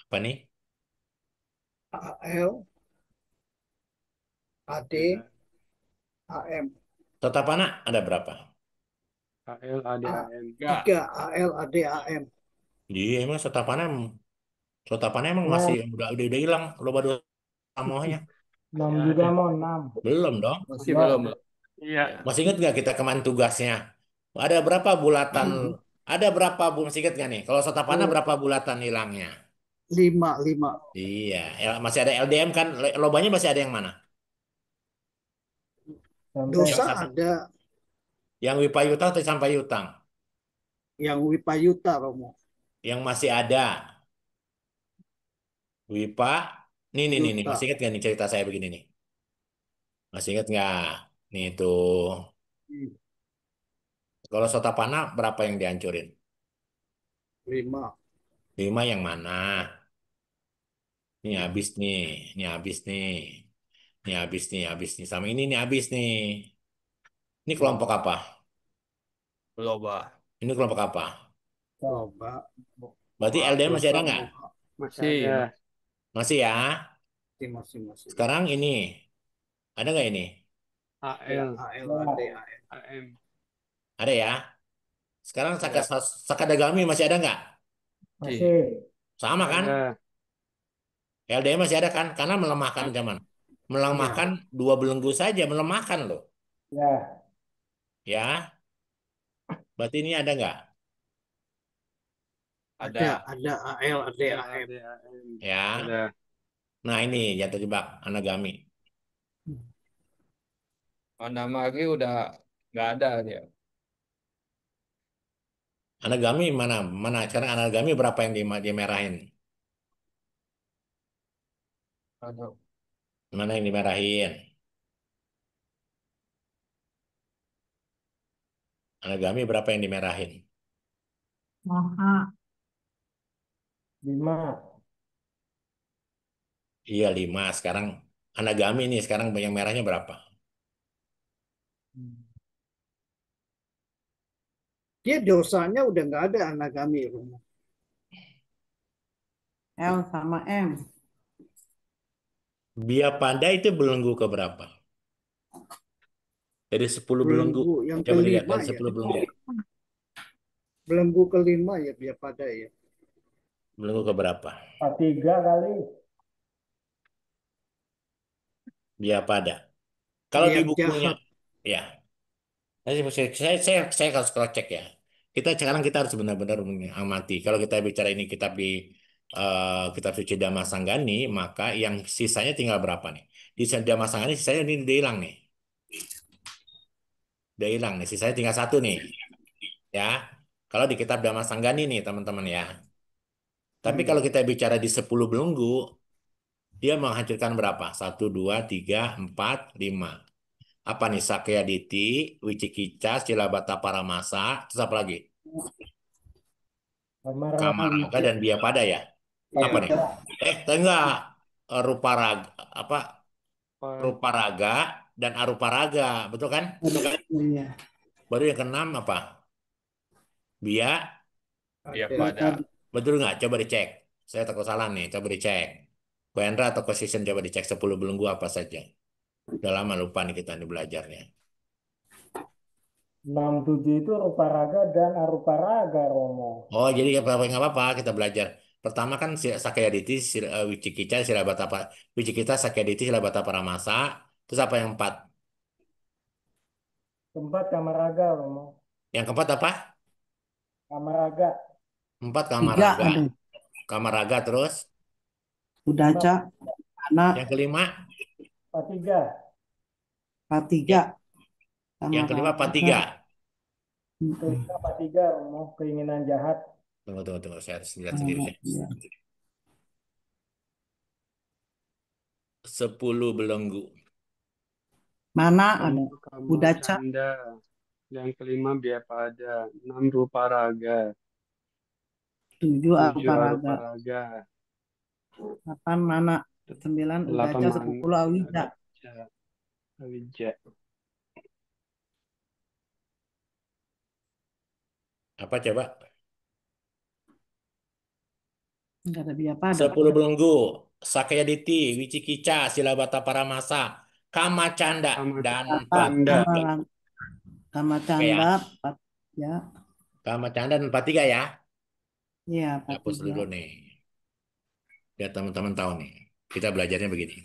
Apa nih? AL, AD, Tidak. AM. Sotapana ada berapa? AL, ADAM. Enggak. 3, AL, AD, AM. Iya emang Sotapana emang masih udah hilang lo baru samohnya. 6 juga mau 6. Belum dong. Masih belum. Iya. Ya. Masih ingat nggak kita kemarin tugasnya? Ada berapa bulatan? Ada berapa masih ingat nggak nih? Kalau Sotapana berapa bulatan hilangnya? 5, 5. Iya, masih ada LDM kan? Lobanya masih ada yang mana? Yang Dosa satu, ada, yang Wipayutang atau Sampayutang? yang Wipayuta, Romo. Yang masih ada Wipa. Nih, Yuta. masih ingat nggak nih cerita saya begini nih? Masih ingat nggak? Nih tuh, kalau Sotapana berapa yang dihancurin? 5. 5 yang mana? Ini habis nih, ini habis nih, ini habis nih, habis nih. Sama ini nih habis nih. Ini kelompok apa? Loba. Ini kelompok apa? Loba. Berarti LDM masih Dosa, ada nggak? moha. Masih Masih. ada. Masih ya. Masih. Sekarang ini ada nggak ini? Ya, AL, AL, AD, AM. AM. Ada ya. Sekarang Ya. Sakadagami masih ada nggak? Masih. Sama kan? Ada. LDM masih ada kan? Karena melemahkan zaman. Melemahkan Ya, dua belenggu saja, melemahkan loh. Ya. Ya, berarti ini ada nggak? Ada. ada AL, AD, AL, AM. ADAM. Ya. Ada. Nah ini yang terjebak anagami. Nama lagi udah nggak ada dia. Anagami mana? Mana? Sekarang anagami berapa yang dimerahin? Ada. Mana yang dimerahin? Anagami berapa yang dimerahin? Moha. 5. Iya 5. Sekarang anagami nih sekarang yang merahnya berapa? Dia dosanya udah nggak ada anagami, Romo. L sama M. Bia Panda itu belenggu ke berapa? Dari 10 belenggu. Belenggu yang Coba dilihat kelima dari ya. 10 belenggu. Belenggu kelima ya, biar pada ya. Belenggu ke berapa? 3 kali. Bia Pada. Kalau di Niat bukunya, jahat. ya. Saya harus cross check ya. Kita harus benar-benar mengamati. Kalau kita bicara ini kitab suci Dhammasanggani, maka yang sisanya tinggal berapa nih? Di Dhammasanggani sisanya ini udah hilang nih. Udah hilang nih. Sisanya tinggal satu nih. Ya. Kalau di kitab Dhammasanggani nih teman-teman ya. Tapi kalau kita bicara di 10 belenggu, dia menghancurkan berapa? Satu, dua, tiga, empat, lima. Apa nih? Sakyaditi, Wicikica, Silabata Paramasa, terus apa lagi? Kamaraga dan Biapada ya. Apa nih? Ya. Enggak. Rupa raga apa? Apa? Rupa raga dan arupa raga, betul kan? Iya. Baru yang keenam apa? Bia, Dia Ada. pada. betul nggak? Coba dicek. Saya takut salah nih, coba dicek. Ko Hendra atau Ko Sisien coba dicek 10 belenggu apa saja. Udah lama lupa nih kita nih belajarnya. 6, 7 itu rupa raga dan arupa raga, Romo. Oh, jadi nggak apa-apa kita belajar. Pertama kan Sakyaditi, Wicikita, Silabata Wicikita, Sakyaditi, Silabata Paramasa. Terus apa yang empat? Keempat kamaraga, Romo. Yang keempat apa? Kamaraga. Empat 3 Kamaraga. ada. Kamaraga terus. Udaca, anak, Yang kelima, Patiga. K3 sama yang kelima apa Raga. tiga? Kelima Patiga, Romo. Keinginan jahat. Tunggu. Saya harus lihat sendiri deh. Iya. 10 belenggu. Mana ada? Keempat Kama Udaca, Canda. Yang kelima Biapada. 6 rupa raga. 7 7 apa arupa Raga, raga. 8 Mana, 9 8 Udaca, mana. 10 Awija. Awija. Apa coba? Enggak ada biaya pada. 10 belenggu. Sakyaditi, Wicikica, Silabata Paramasa, Kamacanda, Sama dan Pak Canda. sama Oke ya. canda empat ya. Kamacanda dan 43 ya. Iya, empat Hapus tiga. dulu nih. Biar teman-teman tahu nih. Kita belajarnya begini.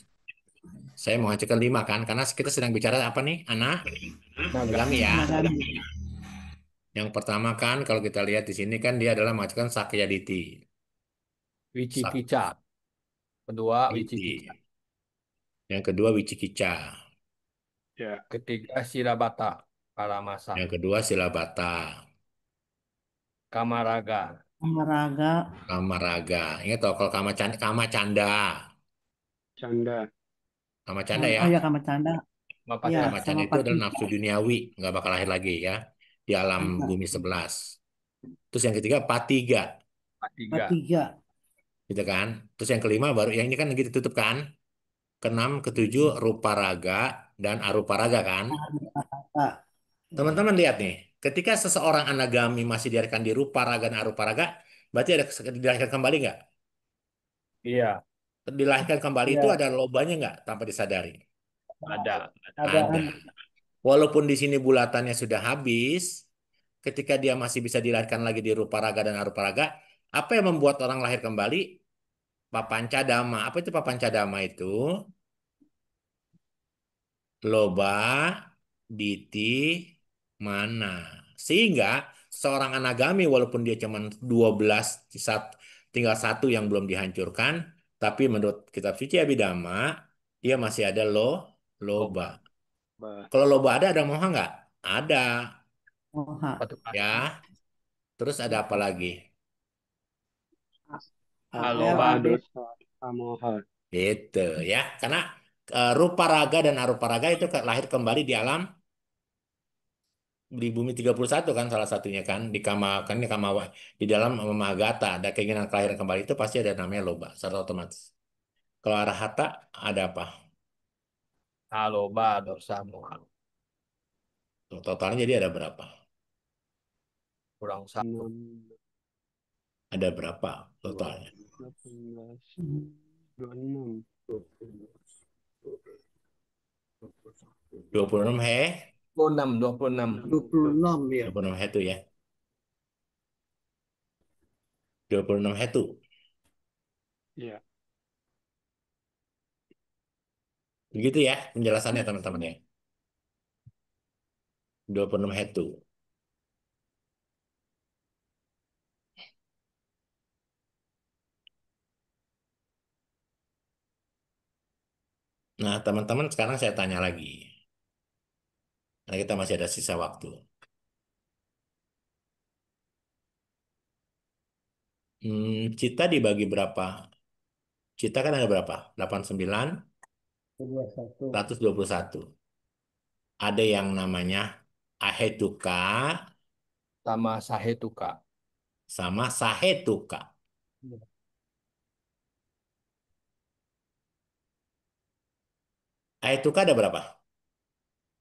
Saya mau ngajukan 5 kan, karena kita sedang bicara apa nih, anak? Naga. Agami ya. Nagami. Yang pertama kan, kalau kita lihat di sini kan dia adalah mengajukan Sakyaditi. Wicikica. Kedua Wicikica. Sakyaditi. Yang kedua Wicikica. Ya. Ketiga Silabata Paramasa. Yang kedua Silabata. Kamaraga. Olahraga Kamaraga. Ingat toh kalau Kamacanda, Kamacanda. Canda. Kamacanda ya. oh ya sama canda ya Mapati. sama Kamacanda itu empat adalah tiga. nafsu duniawi, nggak bakal lahir lagi ya. Di alam bumi 11. Terus yang ketiga Patiga, Empat 43. tiga. gitu kan. Terus yang kelima baru yang ini kan gitu tutup kan. Keenam, ketujuh rupa raga dan arupa raga kan. Pak. Teman-teman lihat nih, ketika seseorang anagami masih dilahirkan di rupa raga dan arupa raga, berarti ada dilahirkan kembali nggak? Iya, Dilahirkan kembali itu Iya, ada lobanya nggak tanpa disadari? ada. Ada. ada. Walaupun di sini bulatannya sudah habis, ketika dia masih bisa dilahirkan lagi di rupa raga dan arupa raga, apa yang membuat orang lahir kembali? Papancadama. Apa itu papancadama itu? Loba, diti, mana. Sehingga seorang anagami walaupun dia cuma 12, tinggal satu yang belum dihancurkan, tapi menurut kitab suci Abhidhamma, dia masih ada loba. Loba. Bah. Kalau loba ada moha nggak? Ada, Oha. Satu kali. ya. Terus ada apa lagi? AL, Apa Aloba. AB. dosa amoha. Itu ya, karena rupa raga dan arupa raga itu lahir kembali di alam di bumi 31 kan salah satunya kan di kama kan di kama di dalam Mahagata ada keinginan kelahiran kembali itu pasti ada namanya loba secara otomatis. Kalau arahata ada apa? Aloba dosa moha. Totalnya jadi ada berapa? Kurang satu. 6, Ada berapa 2, totalnya? 18, 26. 26 he, 26, 26. 26 ya. 26 he itu ya. 26 he itu. Ya. Begitu ya penjelasannya teman-teman ya. 26 he itu. Nah, teman-teman sekarang saya tanya lagi. Karena kita masih ada sisa waktu. Cita dibagi berapa? Cita kan ada berapa? 89, 21. 121. Ada yang namanya Ahetuka Sama Sahetuka. sama Sahetuka. Ahetuka ada berapa?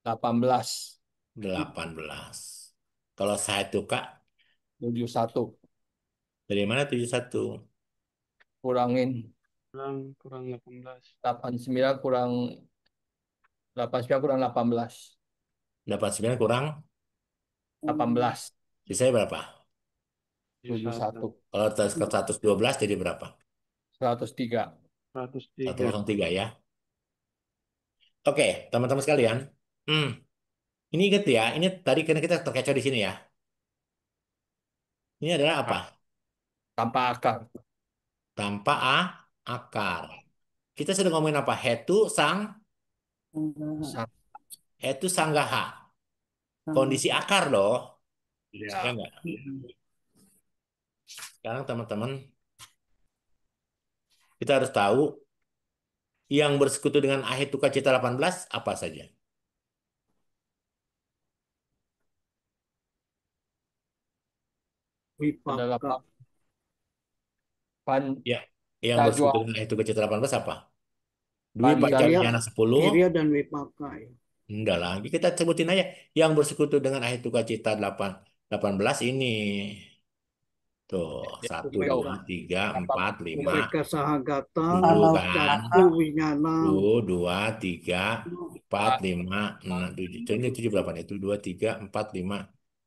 18, 18. Kalau Sahetuka 71. dari mana 71? Kurangin Kurang 18. 89 kurang 89 kurang 18. 89 kurang 18. sisanya berapa? 71. Kalau ke 112 jadi berapa? 103. 103. 103 ya. Oke, teman-teman sekalian. Hmm, ini ingat ya, ini tadi karena kita terkecoh di sini ya. Ini adalah apa? Tanpa akar. Tanpa akar. Kita sudah ngomongin apa? Hetu sang, Sa- hetu sanggaha. Kondisi akar loh. Ya Ya. enggak? Sekarang teman-teman, kita harus tahu yang bersekutu dengan Ahetuka Cita 18 apa saja. Adalah Wipaka. pan Ya, yang Tajwa bersekutu dengan Ahetuka Cita 18 apa? Dwi Baca Panca Kirya, Winyana 10. Kirya dan Wipaka ya. Enggak lagi, kita sebutin aja. Yang bersekutu dengan Ahetuka Cita 18 ini. Tuh, satu, Tiga dua, tiga, berapa? empat, lima, Upeka Sahagata, tujuh Kalau kan. Catu kakak Winyana, Satu, dua, tiga, empat, lima, enam, tujuh. Ini tujuh berapa nih? Itu dua, tiga, empat, lima,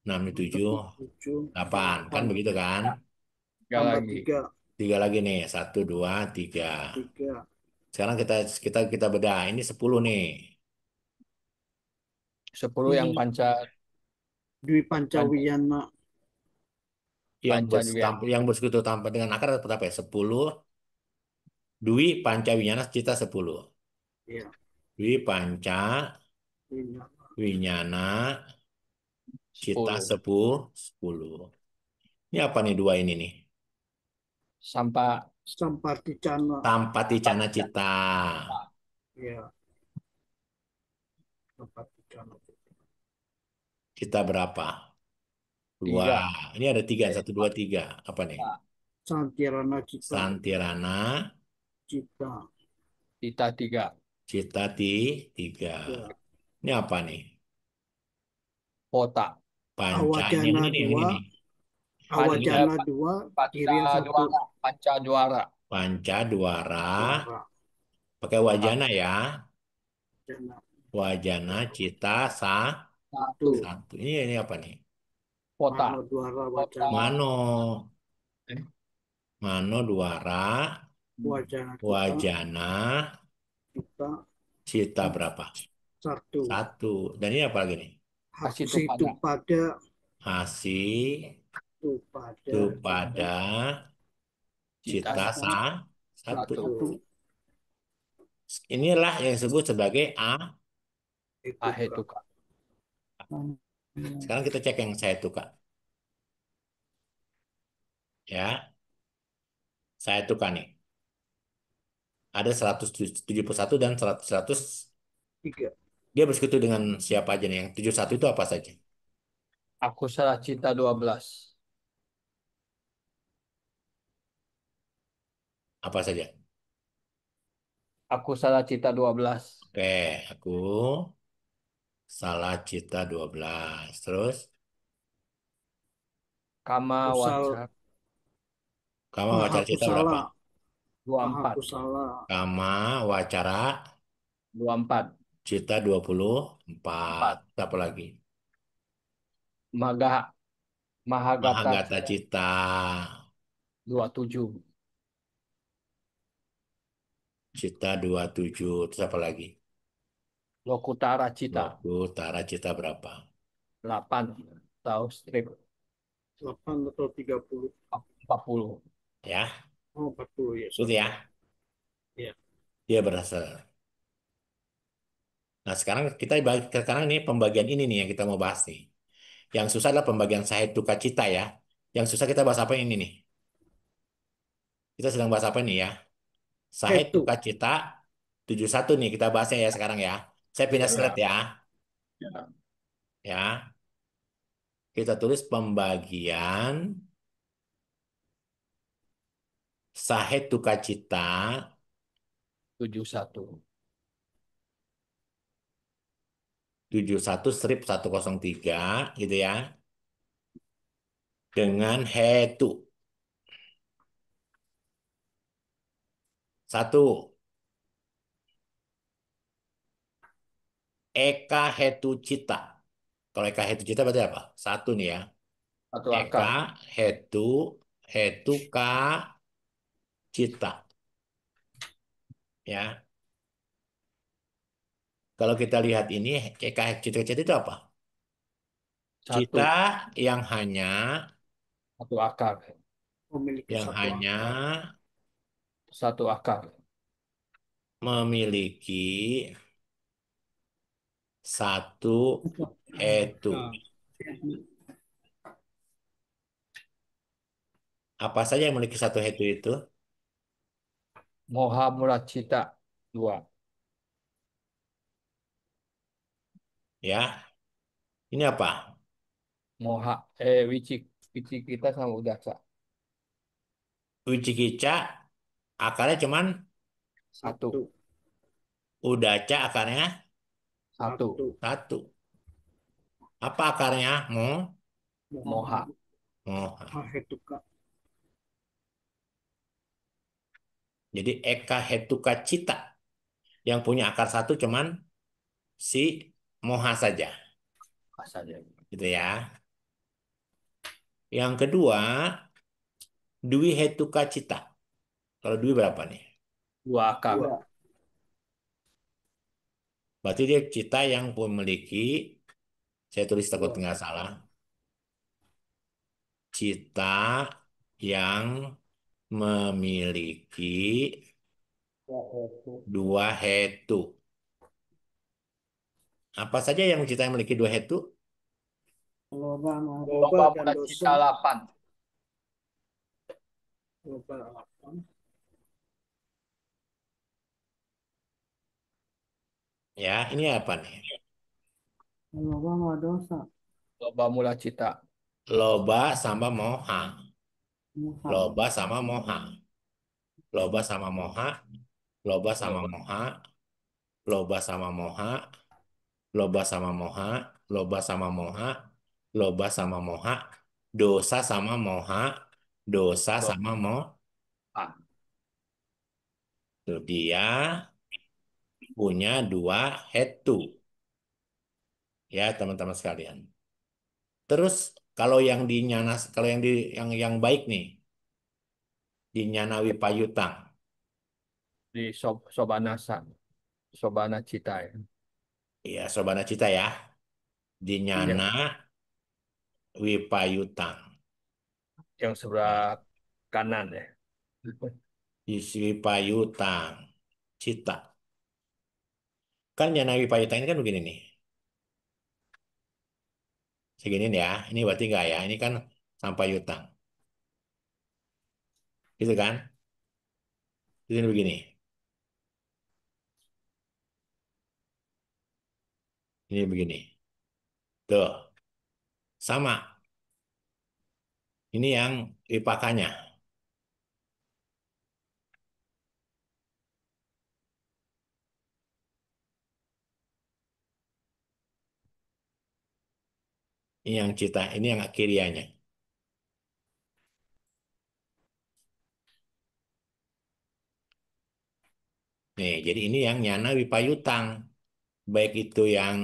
enam, tujuh, 7, delapan. Kan 8, begitu kan? Tiga tambah lagi. 3, Tiga lagi nih. Satu, dua, tiga. 3. Sekarang kita bedah. Ini 10 nih. 10 yang Di Dwi panca, Pancawiyana, panca juga. Yang bersekutu tanpa dengan akar dapat apa ya? 10. Dwi Pancawinyana Cita 10. ya, Dwi Panca Winyana, Winyana Cita 10. 10. Ini apa nih dua ini nih? Sampai Samparticana, Tampati Cana Cita. ya, Samparticana, Cita berapa? Dua. 3. Ini ada tiga. Satu, dua, tiga. Apa nih? Santirana Cita, Santirana Cita, Cita 3. Cita tiga. ya, Ini apa nih? Kota. Panca. Ini yang Awajana ini nih. Yang ini 2, nih. Ini kan Awajana 2, Panca Kiriya 1, juara. Panca juara. Panca Duara. Suara, Pakai wajana ya. Jana, Wajana Cita Satu. 1, satu. Ini apa nih? Kota. Mano Dwara Kota. Wajana, Mano. Eh, Mano Duara. Wajana Kita, Wajana Kita, Cita berapa? 1, Satu. Dan ini apa lagi nih? Kasih Haksi itu pada. pada, Hasi tu pada, pada Cita Cita satu. satu. Inilah yang disebut sebagai A. itu Ah itu Kak. Sekarang kita cek yang saya tukar. Ya, saya tukar nih. Ada 171 dan 100. 3, Dia bersekutu dengan siapa aja nih? Yang 71 itu apa saja? Aku salah Cita 12. Apa saja? Aku salah Cita 12. Oke, aku salah Cita 12. Terus, Kama Kusal, Wacar Kama Maha Wacara Cita berapa? Kusala, Maha 24. Kusala, Kama Wacara 24. Cita 24. 4. Apa lagi? Maga Mahagata Mahagata Cita 27. Cita 27. Terus apa lagi? Lokutara Cita Loku Tara Cita berapa? 8. Tahu strip 8 atau 30, 40. Ya, oh 40 ya, itu ya. ya, Dia berasal. Nah, sekarang ini pembagian ini nih yang kita mau bahas nih. Yang susah adalah pembagian Sahetuka Cita ya. Yang susah kita bahas apa ini nih? Kita sedang bahas apa nih ya? Hetu, Sahetuka Cita 71 nih kita bahasnya ya sekarang ya. Saya pindah ya, slide ya. Ya. Ya, kita tulis pembagian Sahetuka Cita 71. 71 strip 103 gitu ya. Dengan Hetu. Satu, Eka Hetu Cita. Kalau Eka Hetu Cita berarti apa? Satu nih ya. Satu Eka akar. Hetu Hetu Ka Cita ya. Kalau kita lihat ini Eka Cita Cita itu apa? Satu. Cita yang hanya Satu akar. memiliki yang satu hanya akar, Satu akar. memiliki satu hetu. Apa saja yang memiliki satu hetu itu? Moha Murad Cita 2. Ya, ini apa? Moha Wicik Wicik kita sama Udaksa. Wicikica akarnya cuman Satu. satu, Udaca akarnya Satu. satu, satu. Apa akarnya? Moha. Oh, Mahetuka, Jadi Eka Hetuka Cita. Yang punya akar satu cuman si Moha saja. Asalnya. Gitu ya. Yang kedua, Dwi Hetuka Cita. Kalau Dwi berapa nih? 2 akar. Dua. Berarti dia cita yang memiliki, saya tulis takut Dua. nggak salah, cita yang memiliki Ya, itu. dua hetu. Apa saja yang cita yang memiliki dua hetu? Loba sama Loba Loba dan mula dosa. cita 8. Loba 8. Ya, ini apa nih? loba sama dosa. Loba mula cita. Loba sama moha. Muha. Loba sama moha. Loba sama moha. Loba sama Loba. moha. Loba sama moha. Loba sama moha. Loba sama moha. Loba sama moha. Dosa sama moha. Dosa Loba. sama moha. Tuh, dia punya dua hetu. Ya, teman-teman sekalian. Terus kalau yang di Nyanas, kalau yang di yang baik nih, di Nyanawi Payutang. Di Sobanasa. Sobana cita ya. Ya, Sobana Cita ya. Di Yang, Nyana Wipayutang. yang Ya, sebelah kanan ya. di Wipayutang. Cita. Kan Nyana Wipayutang ini kan begini nih. Segini nih ya. Ini berarti enggak ya. Ini kan sampai Yutang. Gitu kan? Ini begini. Ini begini. Tuh. Sama. Ini yang Wipakanya. Ini yang Cita. Ini yang Akirianya. Nih, jadi ini yang Nyana Wipayutang. Baik itu yang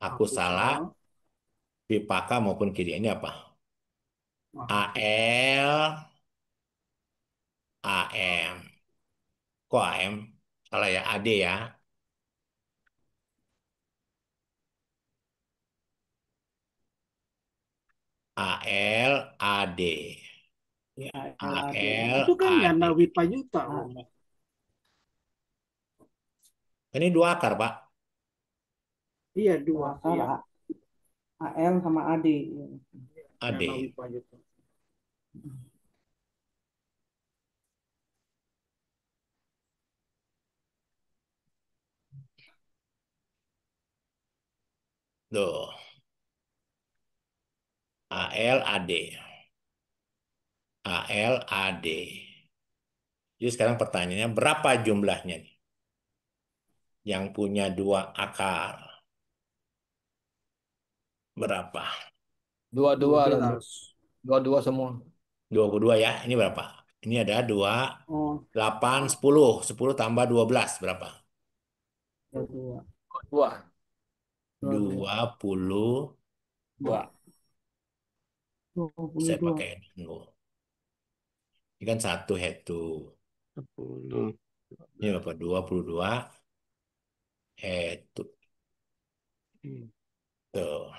aku Aku salah, salah. Wipaka maupun Kiri. Ini apa? Maha AL, AM. Kok AM? Salah ya, AD ya. AL, AD. Ya, LAD. Itu AL, kan Yana AD. Wipayuta. Ah, Ini dua akar, Pak. Iya, dua dua. akar Iya. AL sama AD. Yana AD. Wipayuta. Tuh. AL, AD. AL, AD. Jadi sekarang pertanyaannya berapa jumlahnya nih? Yang punya dua akar. Berapa? 2-2 dan 12. 2-2 semua. 22 ya. Ini berapa? Ini ada 2, Oh, 8, 10. 10 tambah 12. Berapa? Dua. 2. Dua. 22. 2. 22. Saya pakai dulu. Ini kan satu head to. 10. Ini berapa? 22 head to. Hmm. Tuh.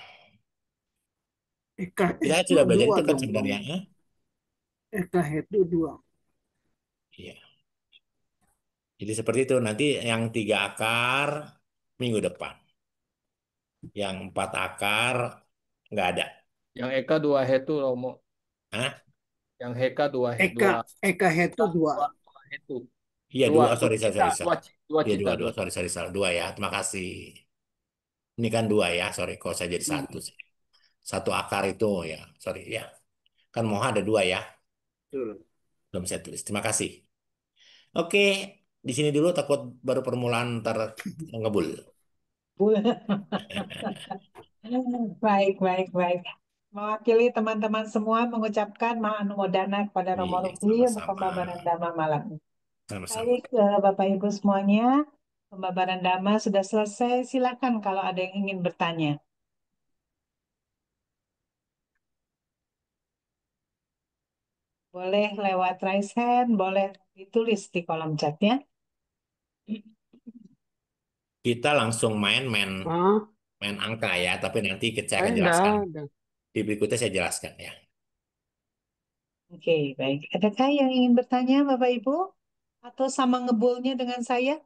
Eka Kita itu sudah belajar dua itu kan dong, sebenarnya. Romo. Eka itu dua. Iya. Jadi seperti itu. Nanti yang 3 akar minggu depan. Yang 4 akar nggak ada. Yang Eka 2 hetu Romo. Hah? Yang Heka 2 Eka, Eka itu dua. hetu. Iya Dua, dua. Oh, dua sorry, sorry, cita, sorry, sorry. dua Iya cita, dua, dua. dua. Sorry, sorry, salah. Dua ya. Terima kasih. Ini kan dua ya. Sorry, kok saya jadi Hmm, satu sih. Satu akar itu ya. Sorry ya. Kan moha ada dua ya. betul. Belum saya tulis. Terima kasih. Oke, di sini dulu takut baru permulaan ntar ngebul. Baik, baik, baik. Mewakili teman-teman semua mengucapkan ma'anumodana kepada Romo Iya, Ruki untuk sama-sama. pembabaran Dhamma malam ini. Sama-sama. Baik, Bapak Ibu semuanya, pembabaran Dhamma sudah selesai. Silakan kalau ada yang ingin bertanya. Boleh lewat raise hand, boleh ditulis di kolom chatnya. Kita langsung main Ah, main angka ya, tapi nanti saya saya akan nggak jelaskan. ada. Di berikutnya saya jelaskan ya. Oke, baik. Adakah yang ingin bertanya, Bapak Ibu? Atau sama ngebulnya dengan saya?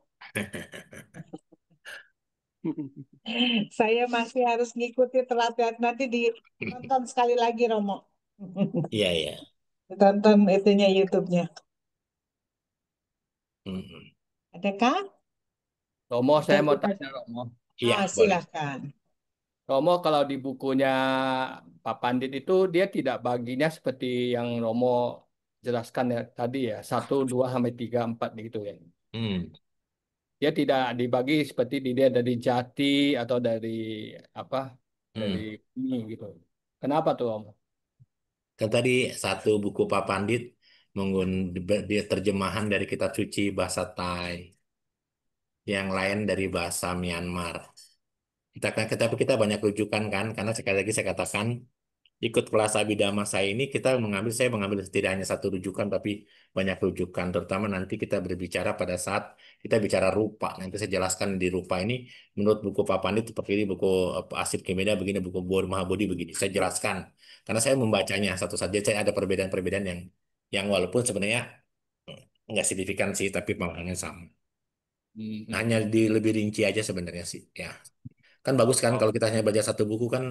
Saya masih harus ngikuti telat nanti ditonton sekali lagi, Romo. Iya, iya. Tonton itunya YouTube-nya. Mm-mm. Adakah? Romo, Atau saya mau kita? tanya Romo. Iya, boleh. Silahkan. Romo kalau di bukunya Pak Pandit itu dia tidak baginya seperti yang Romo jelaskan ya tadi ya, 1, 2, sampai 3, 4 gitu ya. Hmm. Dia tidak dibagi seperti dia dari jati atau dari apa, dari Hmm. ini gitu. Kenapa tuh Romo? Kan tadi satu buku Pak Pandit dia terjemahan dari kitab suci bahasa Thai, yang lain dari bahasa Myanmar. Kita banyak rujukan kan, karena sekali lagi saya katakan ikut kelas Abhidhamma saya mengambil tidak hanya satu rujukan tapi banyak rujukan, terutama nanti kita berbicara pada saat kita bicara rupa. Nanti saya jelaskan di rupa ini menurut buku Pak Pandit seperti ini, buku Asif Kemeda begini, buku Bodh Mahabodhi begini. Saya jelaskan karena saya membacanya satu saja, saya ada perbedaan-perbedaan yang walaupun sebenarnya nggak signifikan sih, tapi pemahamannya sama. Nah, Hmm. hanya di lebih rinci aja sebenarnya sih. Ya, kan bagus kan Oh, kalau kita hanya baca satu buku kan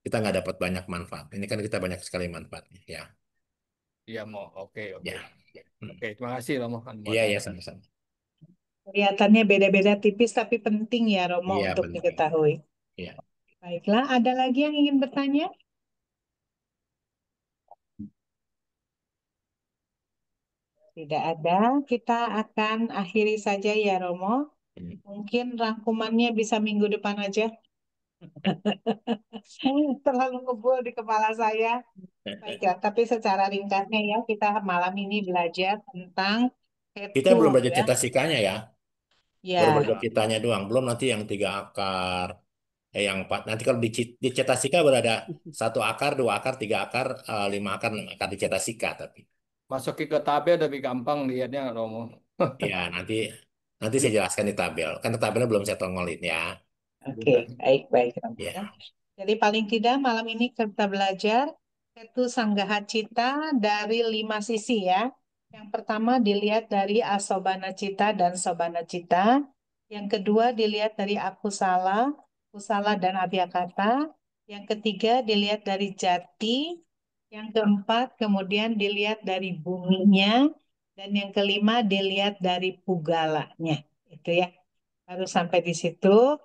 kita nggak dapat banyak manfaat. Ini kan kita banyak sekali manfaatnya. Ya, iya mau. Oke, oke. ya. Hmm. Oke, terima kasih Romo kan mau Iya, ya, tanya. sama-sama. Kelihatannya beda-beda tipis tapi penting ya, Romo, Iya, untuk penting. diketahui. Iya. Baiklah, ada lagi yang ingin bertanya? Tidak ada. Kita akan akhiri saja ya, Romo. Hmm. Mungkin rangkumannya bisa minggu depan aja. Terlalu ngebul di kepala saya. Baiklah, tapi secara ringkasnya ya, kita malam ini belajar tentang Kita hetu belum belajar ya. cita-sikanya ya. Baru belajar Ya, citanya doang. Belum nanti yang 3 akar, yang 4. Nanti kalau di cetasika berada 1 akar, 2 akar, 3 akar, 5 akar, 6 akar di cetasika tapi. Masukin ke tabel lebih gampang lihatnya Romo. Ya, nanti saya jelaskan di tabel. Kan tabelnya belum saya tongolin ya. oke, baik-baik, Romo Ya. ya. Jadi paling tidak malam ini kita belajar hetu sanggaha cita dari 5 sisi ya. Yang pertama dilihat dari asobana cita dan sobana cita. Yang kedua dilihat dari akusala, kusala dan abhyakata. Yang ketiga dilihat dari jati. Yang keempat kemudian dilihat dari buminya. Dan yang kelima dilihat dari pugalanya. Itu ya. Baru sampai di situ.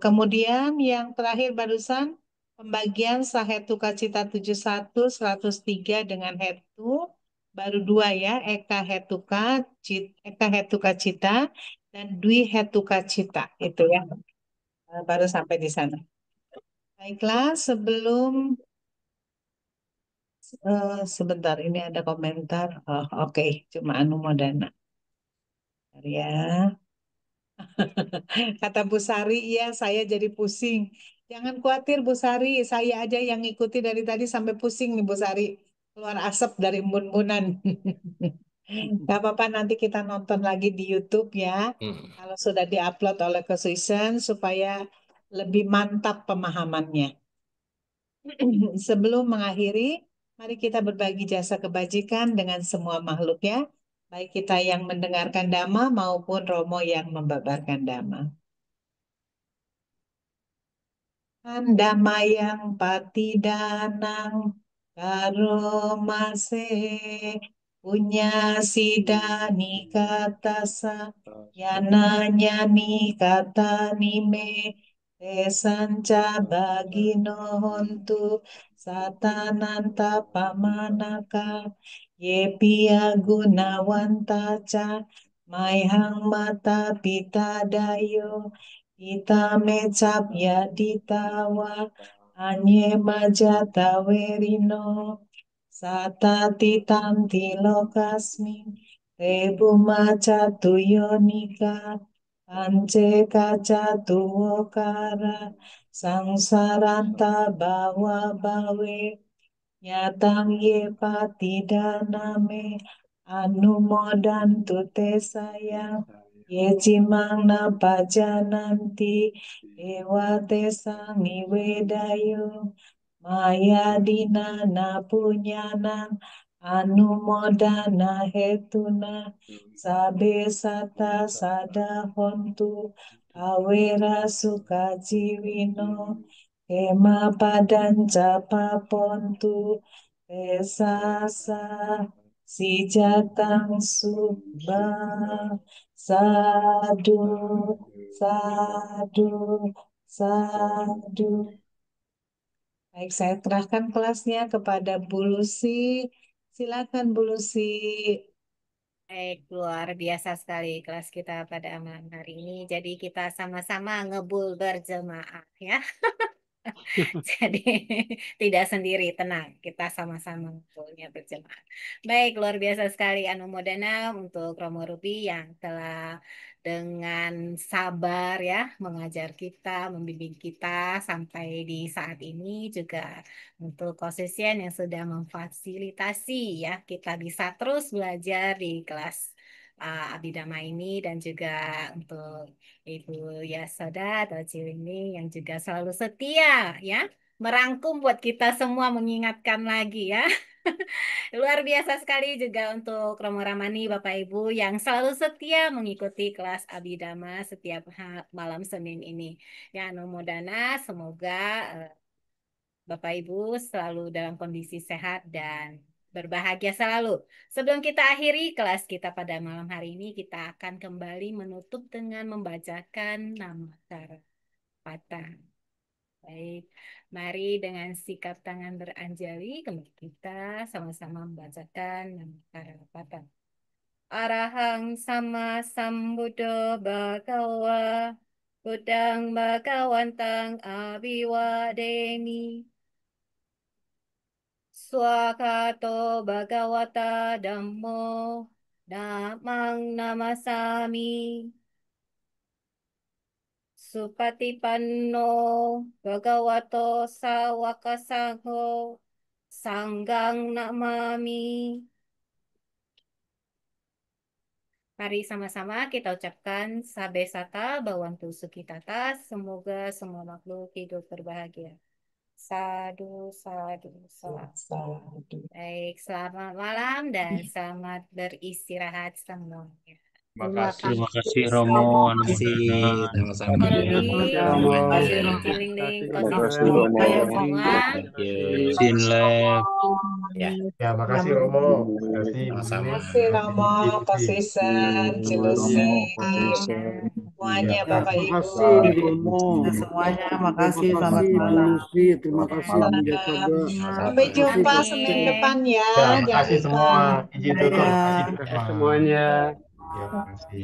Kemudian yang terakhir barusan pembagian Sahetuka Cita 71 103 dengan Hetu baru dua ya, Eka Hetuka Cita dan Dwi Hetuka Cita itu ya. Baru sampai di sana. Baiklah, sebentar ini ada komentar. Oh, oke, cuma Anu Modana. Bentar ya. Kata Bu Sari, iya saya jadi pusing. Jangan khawatir Bu Sari, saya aja yang ngikuti dari tadi sampai pusing nih Bu Sari. Keluar asap dari embun-embunan. Gak apa-apa nanti kita nonton lagi di YouTube ya. Hmm. Kalau sudah diupload oleh Kesuisen supaya lebih mantap pemahamannya. Sebelum mengakhiri, mari kita berbagi jasa kebajikan dengan semua makhluk ya. Baik kita yang mendengarkan dhamma maupun Romo yang membabarkan dhamma. Andamayang patidanang karomase punya sidani katasa yananyani kata nime tesanca bagino hontu satananta pamanaka yepia gunawanta ca maihang mata pita dayo kita mecap ya ditawa Anye majata werino satati tanti lokasmi tebu maca tuyonika ance kaca tuwokara sangsaranta bawa bawe nyatang ye patidaname anumodan tute sayang ye cimang napajananti dewa tesang niwedayo maya dinana punyanang anumodana hetuna sabe sata sadahontu awera sukajiwino Hema padanca papontu esasa si jatang suba sadu sadu sadu. Baik, saya serahkan kelasnya kepada Bu Lucy. Silakan Bu Lucy. Baik, luar biasa sekali kelas kita pada malam hari ini. Jadi kita sama-sama ngebul berjemaah ya. Jadi tidak sendiri, tenang. Kita sama-sama ngumpulnya berjemaah. Baik, luar biasa sekali Anumodana untuk Romo Ruby yang telah dengan sabar ya mengajar kita, membimbing kita sampai di saat ini juga untuk konsisten yang sudah memfasilitasi ya kita bisa terus belajar di kelas Abidama ini dan juga untuk Ibu Yasoda atau Cilini yang juga selalu setia ya merangkum buat kita semua mengingatkan lagi ya. Luar biasa sekali juga untuk Romo Ramani Bapak Ibu yang selalu setia mengikuti kelas Abidama setiap malam Senin ini. Ya, Namo Dana, semoga Bapak Ibu selalu dalam kondisi sehat dan berbahagia selalu. Sebelum kita akhiri kelas kita pada malam hari ini, kita akan kembali menutup dengan membacakan nama Patah. Baik, mari dengan sikap tangan beranjali, kembali kita sama-sama membacakan nama Patah. Arahang sama sambuddho bhagawa, Buddhang bhagawantang abiwademi. Swakato bhagawata dhammo dhammang namasami. Supatipanno bhagavato sawaka sangho sanggang namami. Mari sama-sama kita ucapkan sabe sata bawantu sukitata. Semoga semua makhluk hidup berbahagia. Sadu, sadu, sadu. Sadu. Baik, selamat malam dan selamat beristirahat semuanya. Terima kasih Romo, Terima kasih. Anumodana. Sama-sama. Robi, Romo. Ciling-ling, Terima kasih konsisten Romo. kalian semua. Thank you. Sinlep. Ya, Ya, makasih Romo. Makasih Bu sama-sama. Lili. Terima kasih Romo, Konsisten, Cilusi, semuanya Iya. Bapak Terima Ibu. kasih Romo. Semuanya, Terima makasih. Selamat kasih Bu malam. Lucy. Terima kasih Bu Jacoba. Sampai jumpa Amin. Senin depan ya. Ya, Jangan makasih lupa. semua. Izin tutup. Ya. Izin tutup. Semuanya. Ya, makasih.